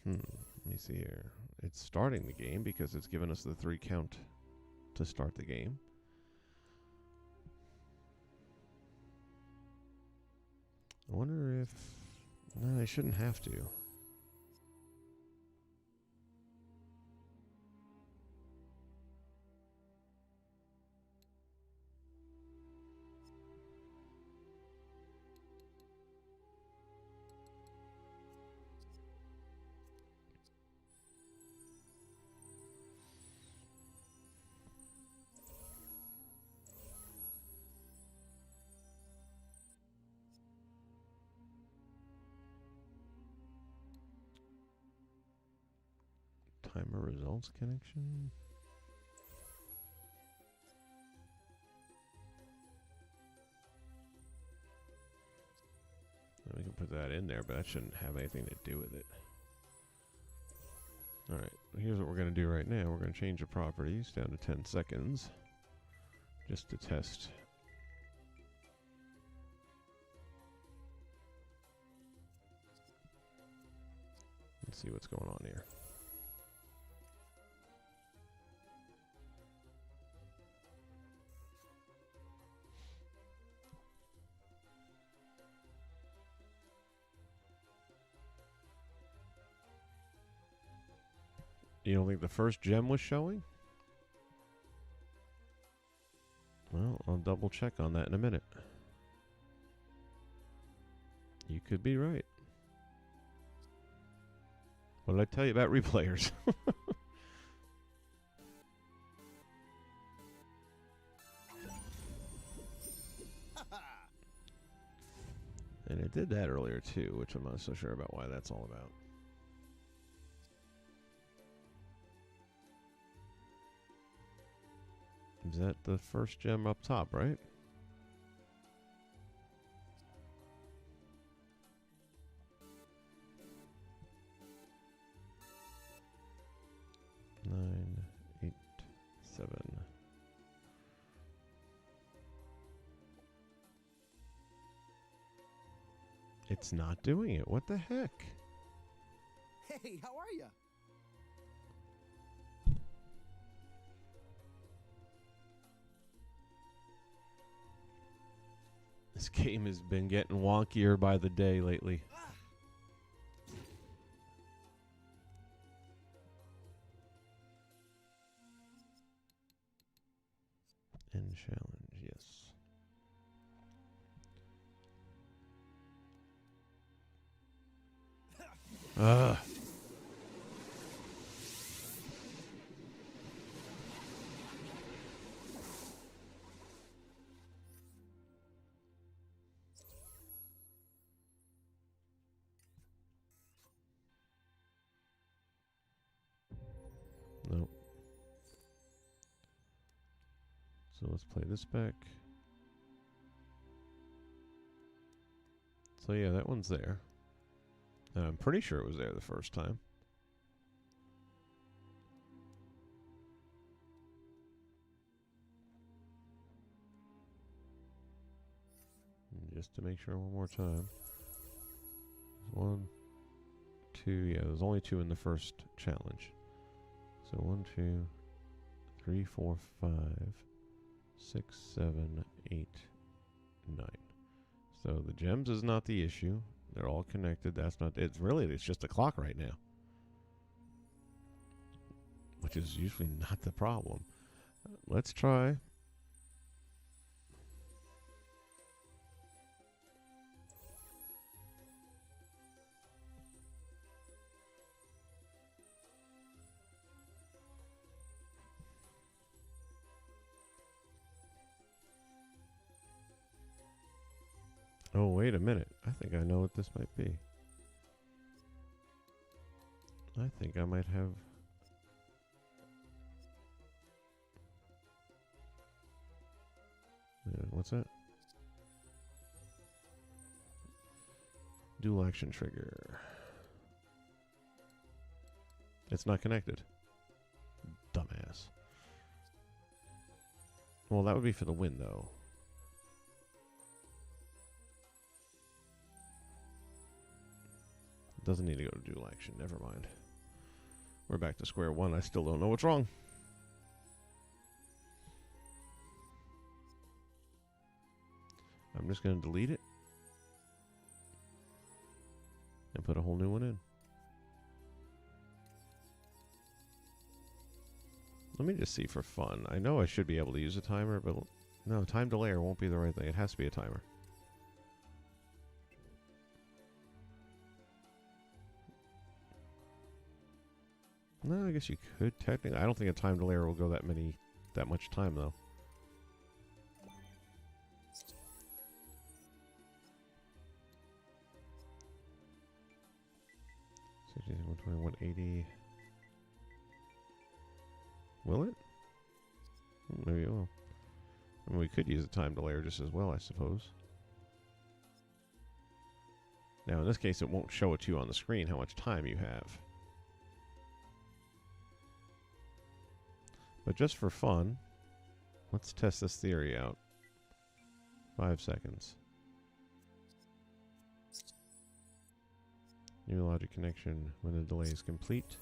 Let me see here. It's starting the game because it's given us the 3 count to start the game. I wonder if... No, they shouldn't have to. Timer results connection. We can put that in there, but that shouldn't have anything to do with it. Alright, here's what we're going to do right now. We're going to change the properties down to 10 seconds. Just to test. Let's see what's going on here. You don't think the first gem was showing? Well, I'll double check on that in a minute. You could be right. What did I tell you about replayers? And it did that earlier too, which I'm not so sure about why that's all about. Is that the first gem up top, right? Nine, 8, 7. It's not doing it. What the heck? Hey, how are you? This game has been getting wonkier by the day lately. End challenge, yes. Ugh. Nope. So let's play this back. So yeah, that one's there. And I'm pretty sure it was there the first time. And just to make sure one more time. 1, 2, yeah, there's only 2 in the first challenge. So 1, 2, 3, 4, 5, 6, 7, 8, 9. So the gems is not the issue. They're all connected. That's not. It's just a clock right now. Which which is usually not the problem. Let's try. Oh, wait a minute. I think I know what this might be. I think I might have... what's that? Dual action trigger. It's not connected. Dumbass. Well, that would be for the win, though. Doesn't need to go to dual action. Never mind. We're back to square one. I still don't know what's wrong. I'm just going to delete it and put a whole new one in. Let me just see for fun. I know I should be able to use a timer, but no, time delayer won't be the right thing. It has to be a timer. No, I guess you could technically. I don't think a time delayer will go that much time though. So 120, 180. Will it? Maybe it will. I mean, we could use a time delayer just as well, I suppose. Now, in this case, it won't show it to you on the screen how much time you have. But just for fun, let's test this theory out. 5 seconds. New logic connection when the delay is complete.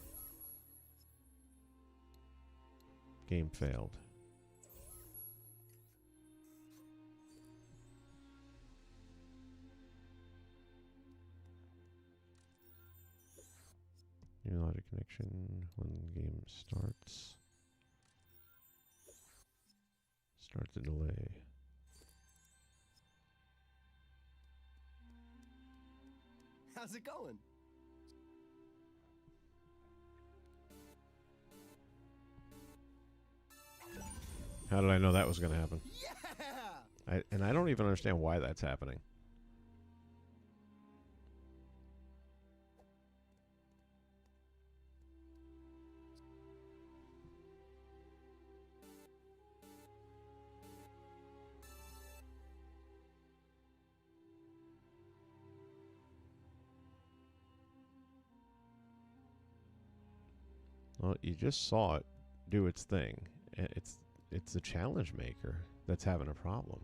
Game failed. New logic connection when the game starts. Start the delay. How's it going? How did I know that was going to happen? Yeah! And I don't even understand why that's happening. Well, you just saw it do its thing. It's the challenge maker that's having a problem.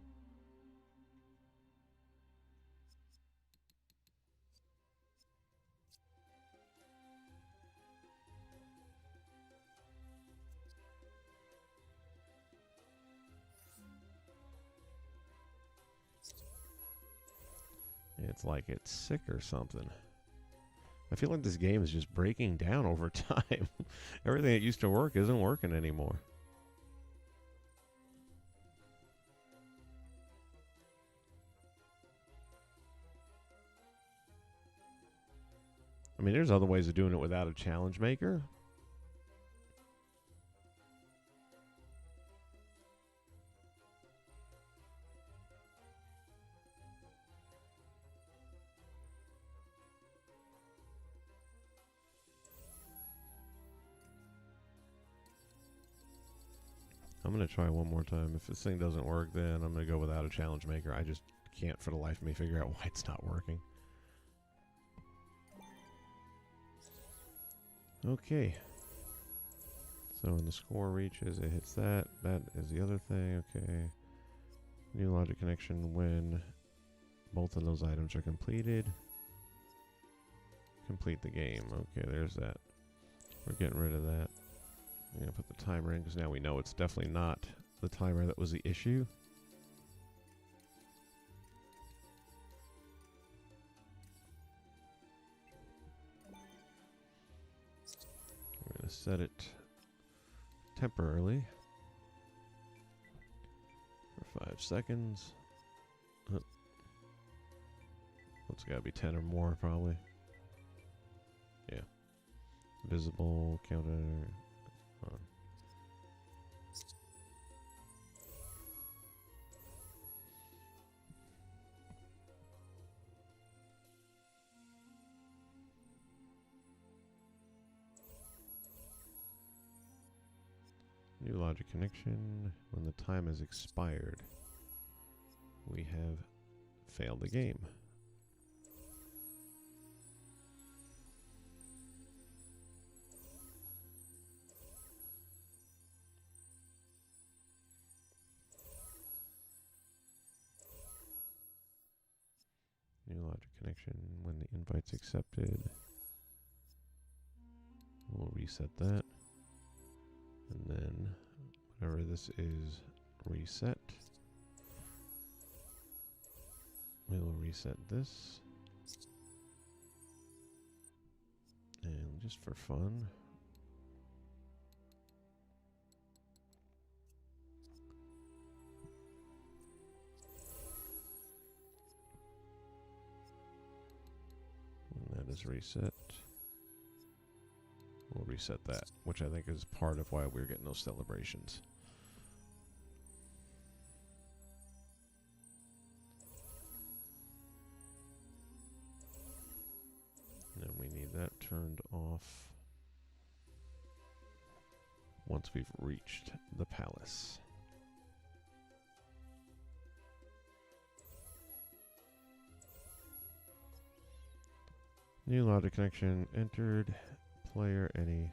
It's like it's sick or something. I feel like this game is just breaking down over time. Everything that used to work isn't working anymore. I mean, there's other ways of doing it without a challenge maker. I'm going to try one more time. If this thing doesn't work, then I'm going to go without a challenge maker. I just can't for the life of me figure out why it's not working. Okay. So when the score reaches, it hits that. That is the other thing. Okay. New logic connection when both of those items are completed. Complete the game. Okay, there's that. We're getting rid of that. I'm going to put the timer in because now we know it's definitely not the timer that was the issue. We're going to set it temporarily for 5 seconds. It's got to be 10 or more, probably. Yeah. Visible counter. On. New logic connection. When the time has expired, we have failed the game. New logic connection. When the invite's accepted, we'll reset that. And then whatever this is, reset. We will reset this. And just for fun, when that is reset, we'll reset that, which I think is part of why we're getting those celebrations. And we need that turned off once we've reached the palace. New logic connection entered. Player any.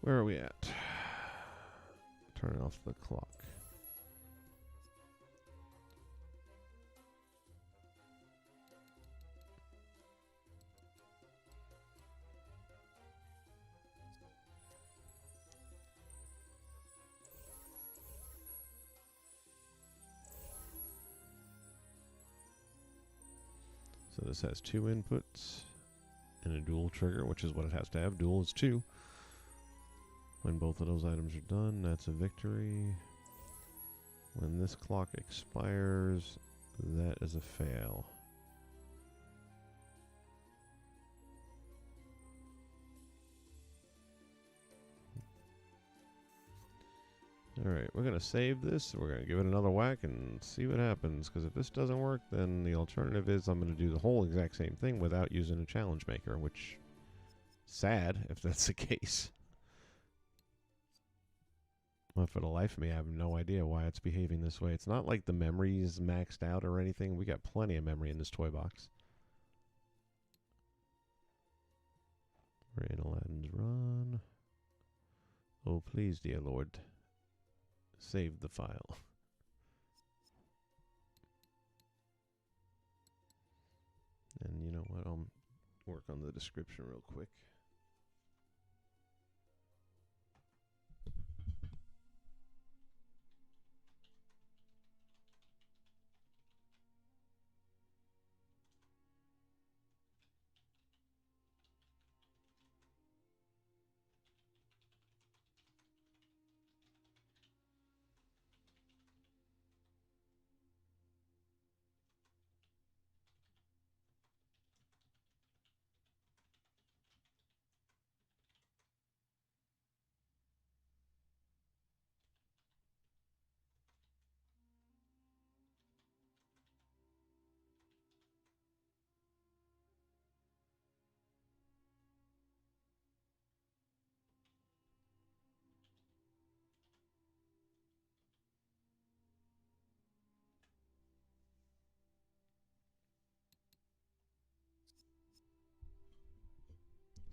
Where are we at? Turn off the clock. So this has 2 inputs and a dual trigger, which is what it has to have. Dual is 2. When both of those items are done, that's a victory. When this clock expires, that is a fail. Alright, we're going to save this. We're going to give it another whack and see what happens. Because if this doesn't work, then the alternative is I'm going to do the whole exact same thing without using a challenge maker, which sad if that's the case. But for the life of me, I have no idea why it's behaving this way. It's not like the memory is maxed out or anything. We got plenty of memory in this toy box. Rain Aladdin's run. Oh, please, dear Lord. Save the file. And you know what? I'll work on the description real quick.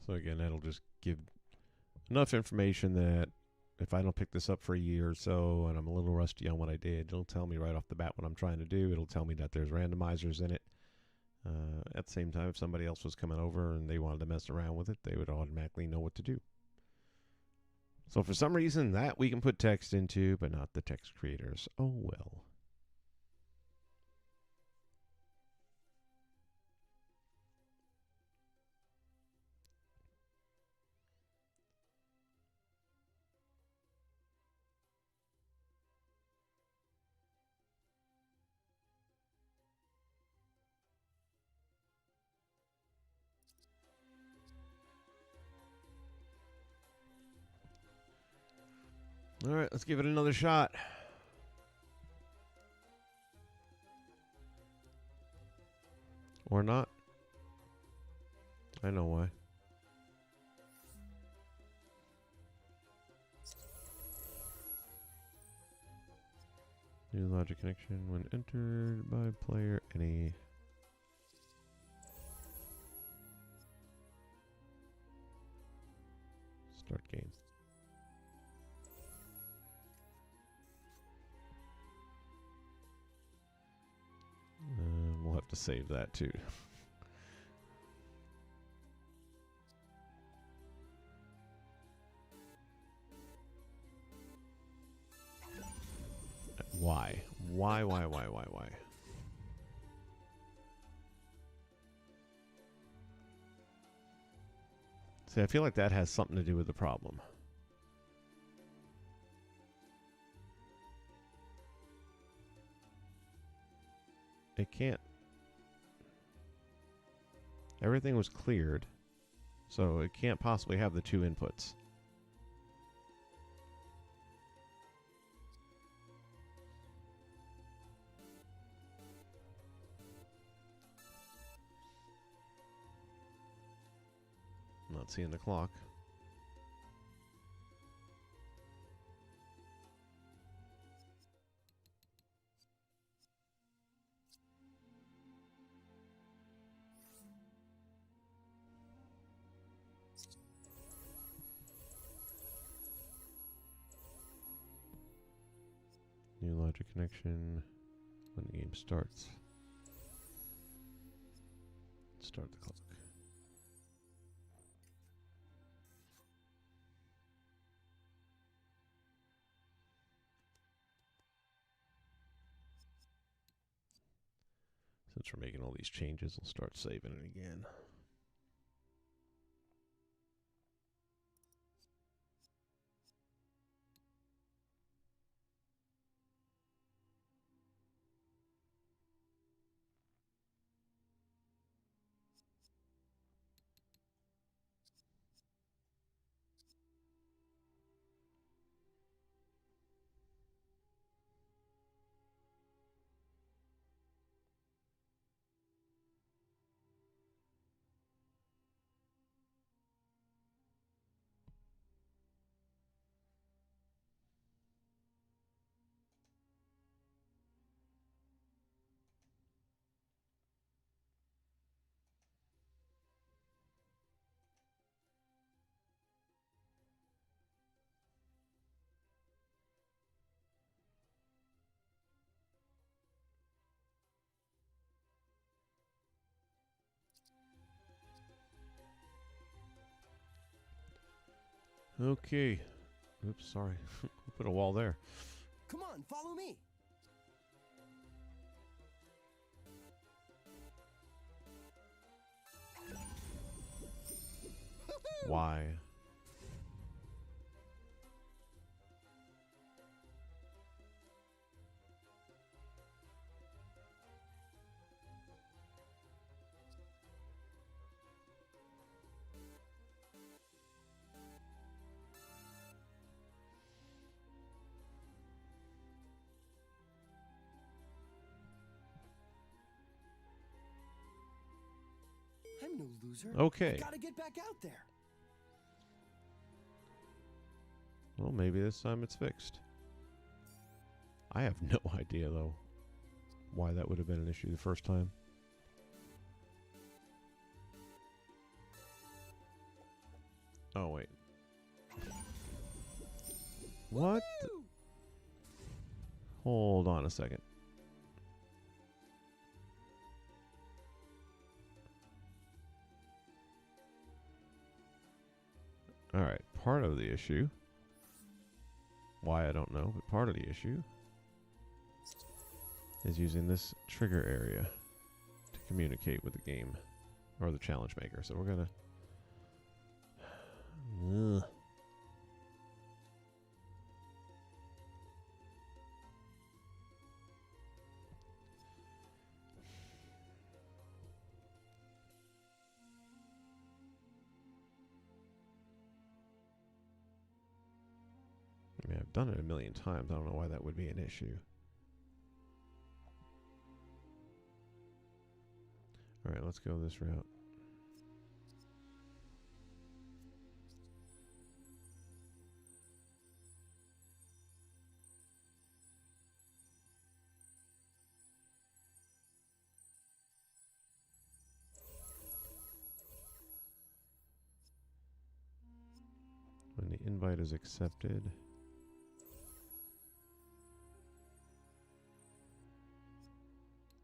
So again, that'll just give enough information that if I don't pick this up for a year or so and I'm a little rusty on what I did, it'll tell me right off the bat what I'm trying to do. It'll tell me that there's randomizers in it. At the same time, if somebody else was coming over and they wanted to mess around with it, they would automatically know what to do. So for some reason that we can put text into, but not the text creators. Oh well. All right, let's give it another shot. Or not. I know why. New logic connection when entered by player any. Start game. We'll have to save that too. Why? Why? See, I feel like that has something to do with the problem. It can't. Everything was cleared, so it can't possibly have the two inputs. I'm not seeing the clock. New logic connection when the game starts. Start the clock. Since we're making all these changes, we'll start saving it again. Okay. Oops, sorry. Put a wall there. Come on, follow me. Why? I'm no loser. Okay. I gotta get back out there. Well, maybe this time it's fixed. I have no idea, though, why that would have been an issue the first time. Oh, wait. What? Hold on a second. All right, part of the issue Why, I don't know, but part of the issue is using this trigger area to communicate with the game or the challenge maker. So we're gonna I mean, I've done it a million times. I don't know why that would be an issue. All right, let's go this route. When the invite is accepted,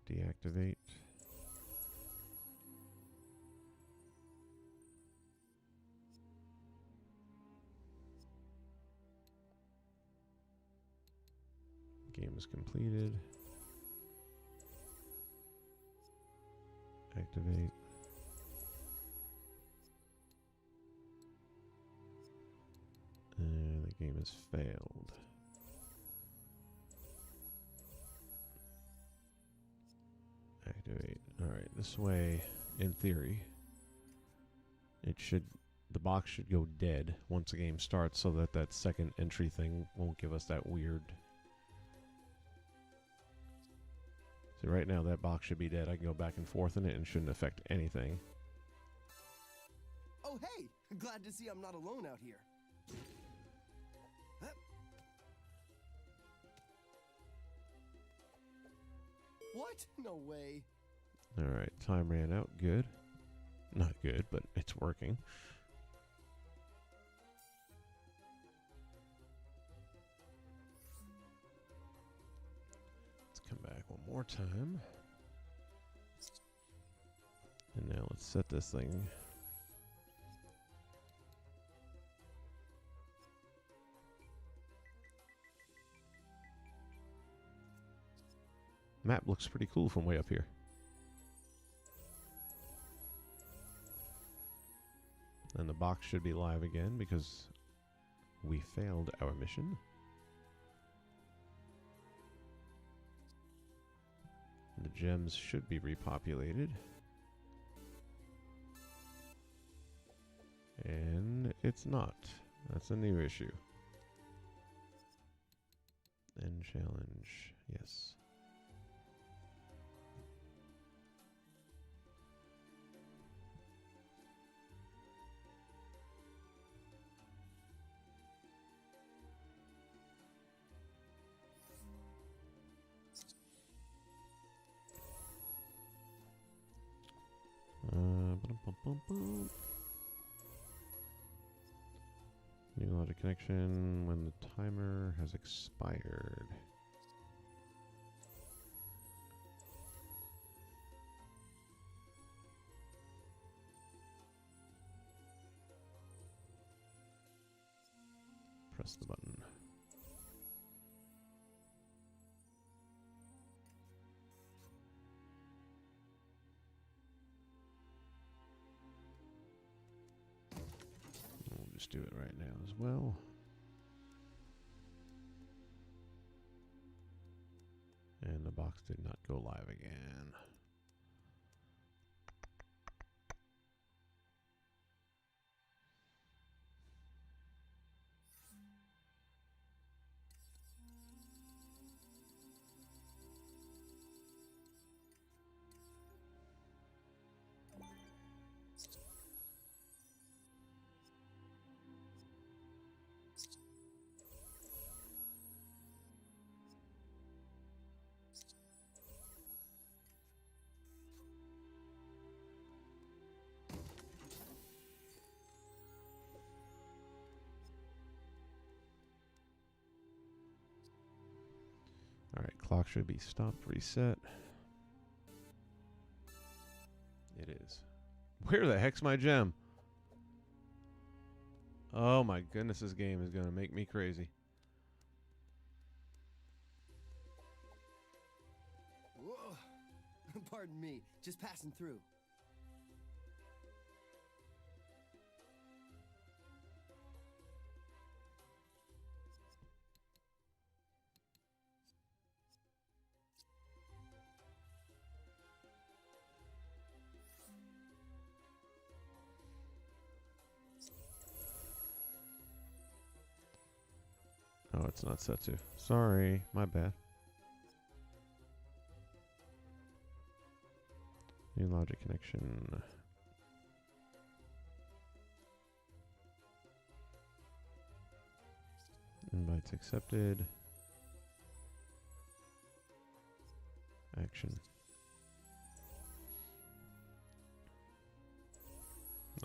deactivate. Game is completed. Activate. And the game has failed. Activate. Alright, this way, in theory, the box should go dead once the game starts so that that second entry thing won't give us that weird. See, right now that box should be dead. I can go back and forth in it and shouldn't affect anything. Oh, hey! Glad to see I'm not alone out here. Huh? What? No way. Alright, time ran out. Good. Not good, but it's working. Let's come back one more time. And now let's set this thing. Map looks pretty cool from way up here. And the box should be live again because we failed our mission. The gems should be repopulated. And it's not. That's a new issue. End challenge. Yes. New logic connection when the timer has expired. Press the button. Do it right now as well. And the box did not go live again. All right, clock should be stopped, reset. It is. Where the heck's my gem? Oh my goodness, this game is going to make me crazy. Pardon me, just passing through. Oh, it's not set to. Sorry, my bad. New logic connection. Invites accepted. Action.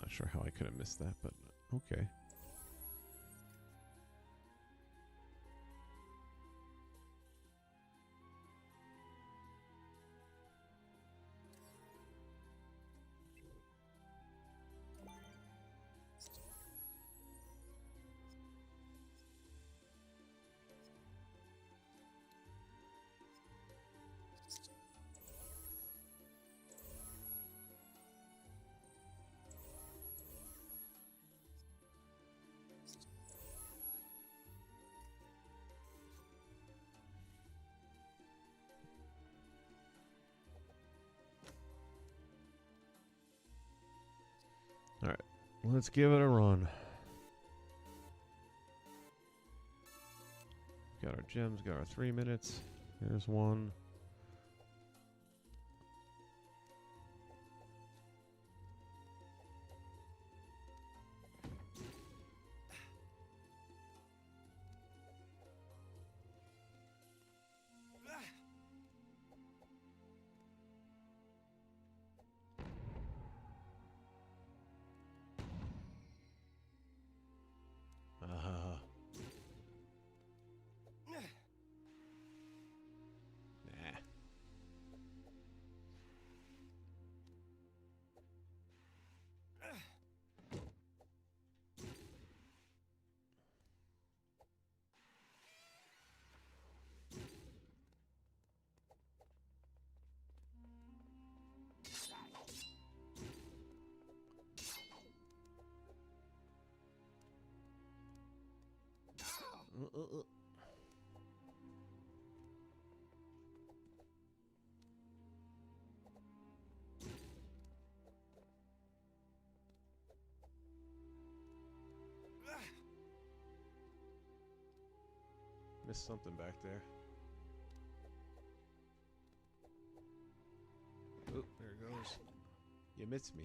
Not sure how I could have missed that, but okay. Alright, let's give it a run. Got our gems, got our 3 minutes. Here's one. Nah. Missed something back there. Oh, there it goes. You missed me.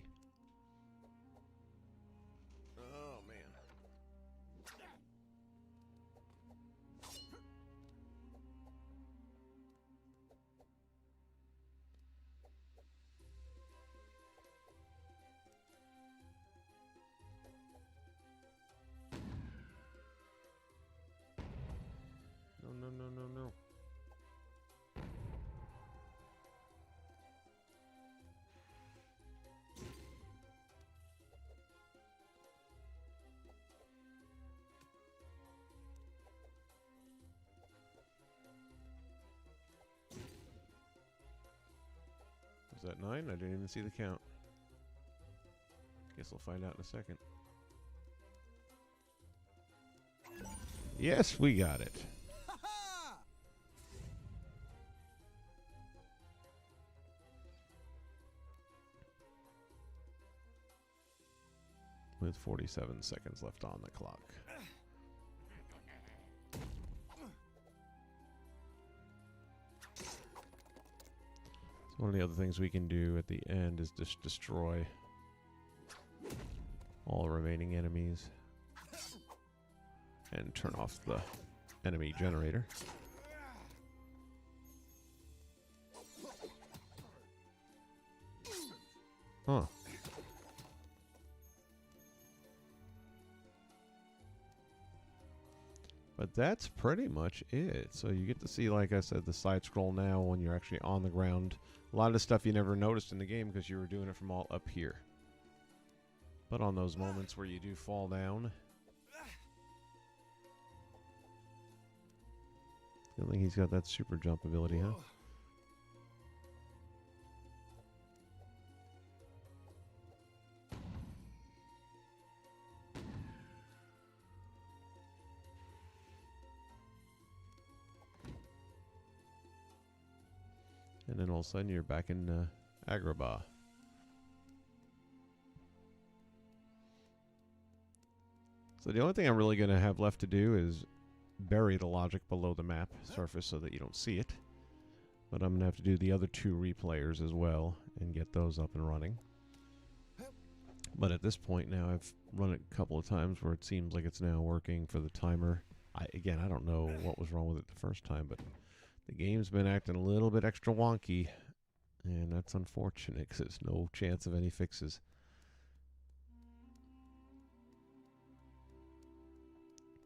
Oh, man. No, no, no, no, no. Was that 9? I didn't even see the count. Guess we'll find out in a second. Yes, we got it. With 47 seconds left on the clock. So one of the other things we can do at the end is just destroy all remaining enemies and turn off the enemy generator. Huh. But that's pretty much it. So you get to see, like I said, the side scroll now when you're actually on the ground. A lot of stuff you never noticed in the game because you were doing it from all up here. But on those moments where you do fall down, I think he's got that super jump ability, huh? And then all of a sudden you're back in Agrabah. So the only thing I'm really going to have left to do is bury the logic below the map surface so that you don't see it. But I'm going to have to do the other 2 replayers as well and get those up and running. But at this point now, I've run it a couple of times where it seems like it's now working for the timer. Again, I don't know what was wrong with it the first time, but the game's been acting a little bit extra wonky. And that's unfortunate because there's no chance of any fixes.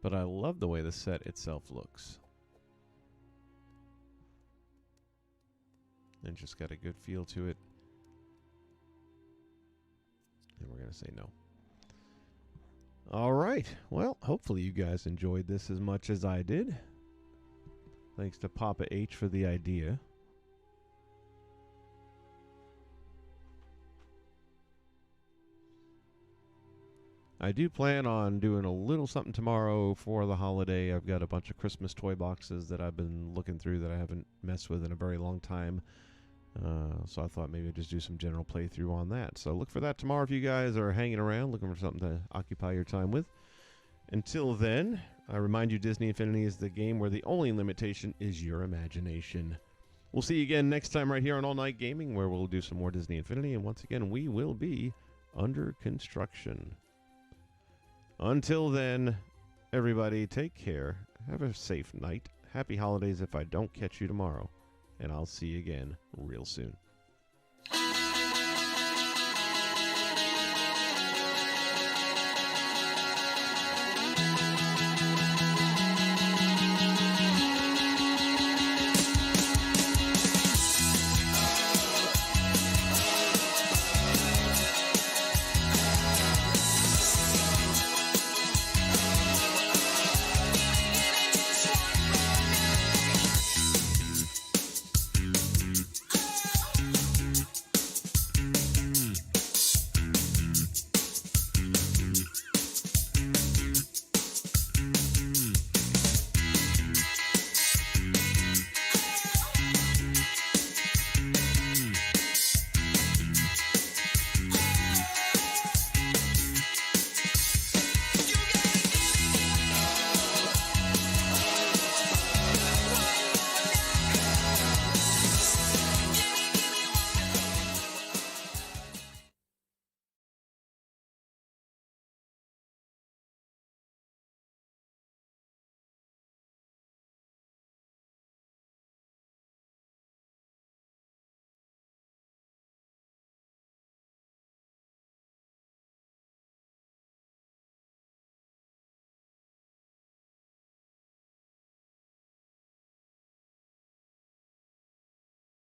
But I love the way the set itself looks. And just got a good feel to it. And we're going to say no. All right. Well, hopefully you guys enjoyed this as much as I did. Thanks to Papa H for the idea. I do plan on doing a little something tomorrow for the holiday. I've got a bunch of Christmas toy boxes that I've been looking through that I haven't messed with in a very long time. So I thought maybe I'd just do some general playthrough on that. So look for that tomorrow if you guys are hanging around looking for something to occupy your time with. Until then, I remind you Disney Infinity is the game where the only limitation is your imagination. We'll see you again next time right here on All Night Gaming, where we'll do some more Disney Infinity. And once again, we will be under construction. Until then, everybody, take care. Have a safe night. Happy holidays if I don't catch you tomorrow. And I'll see you again real soon.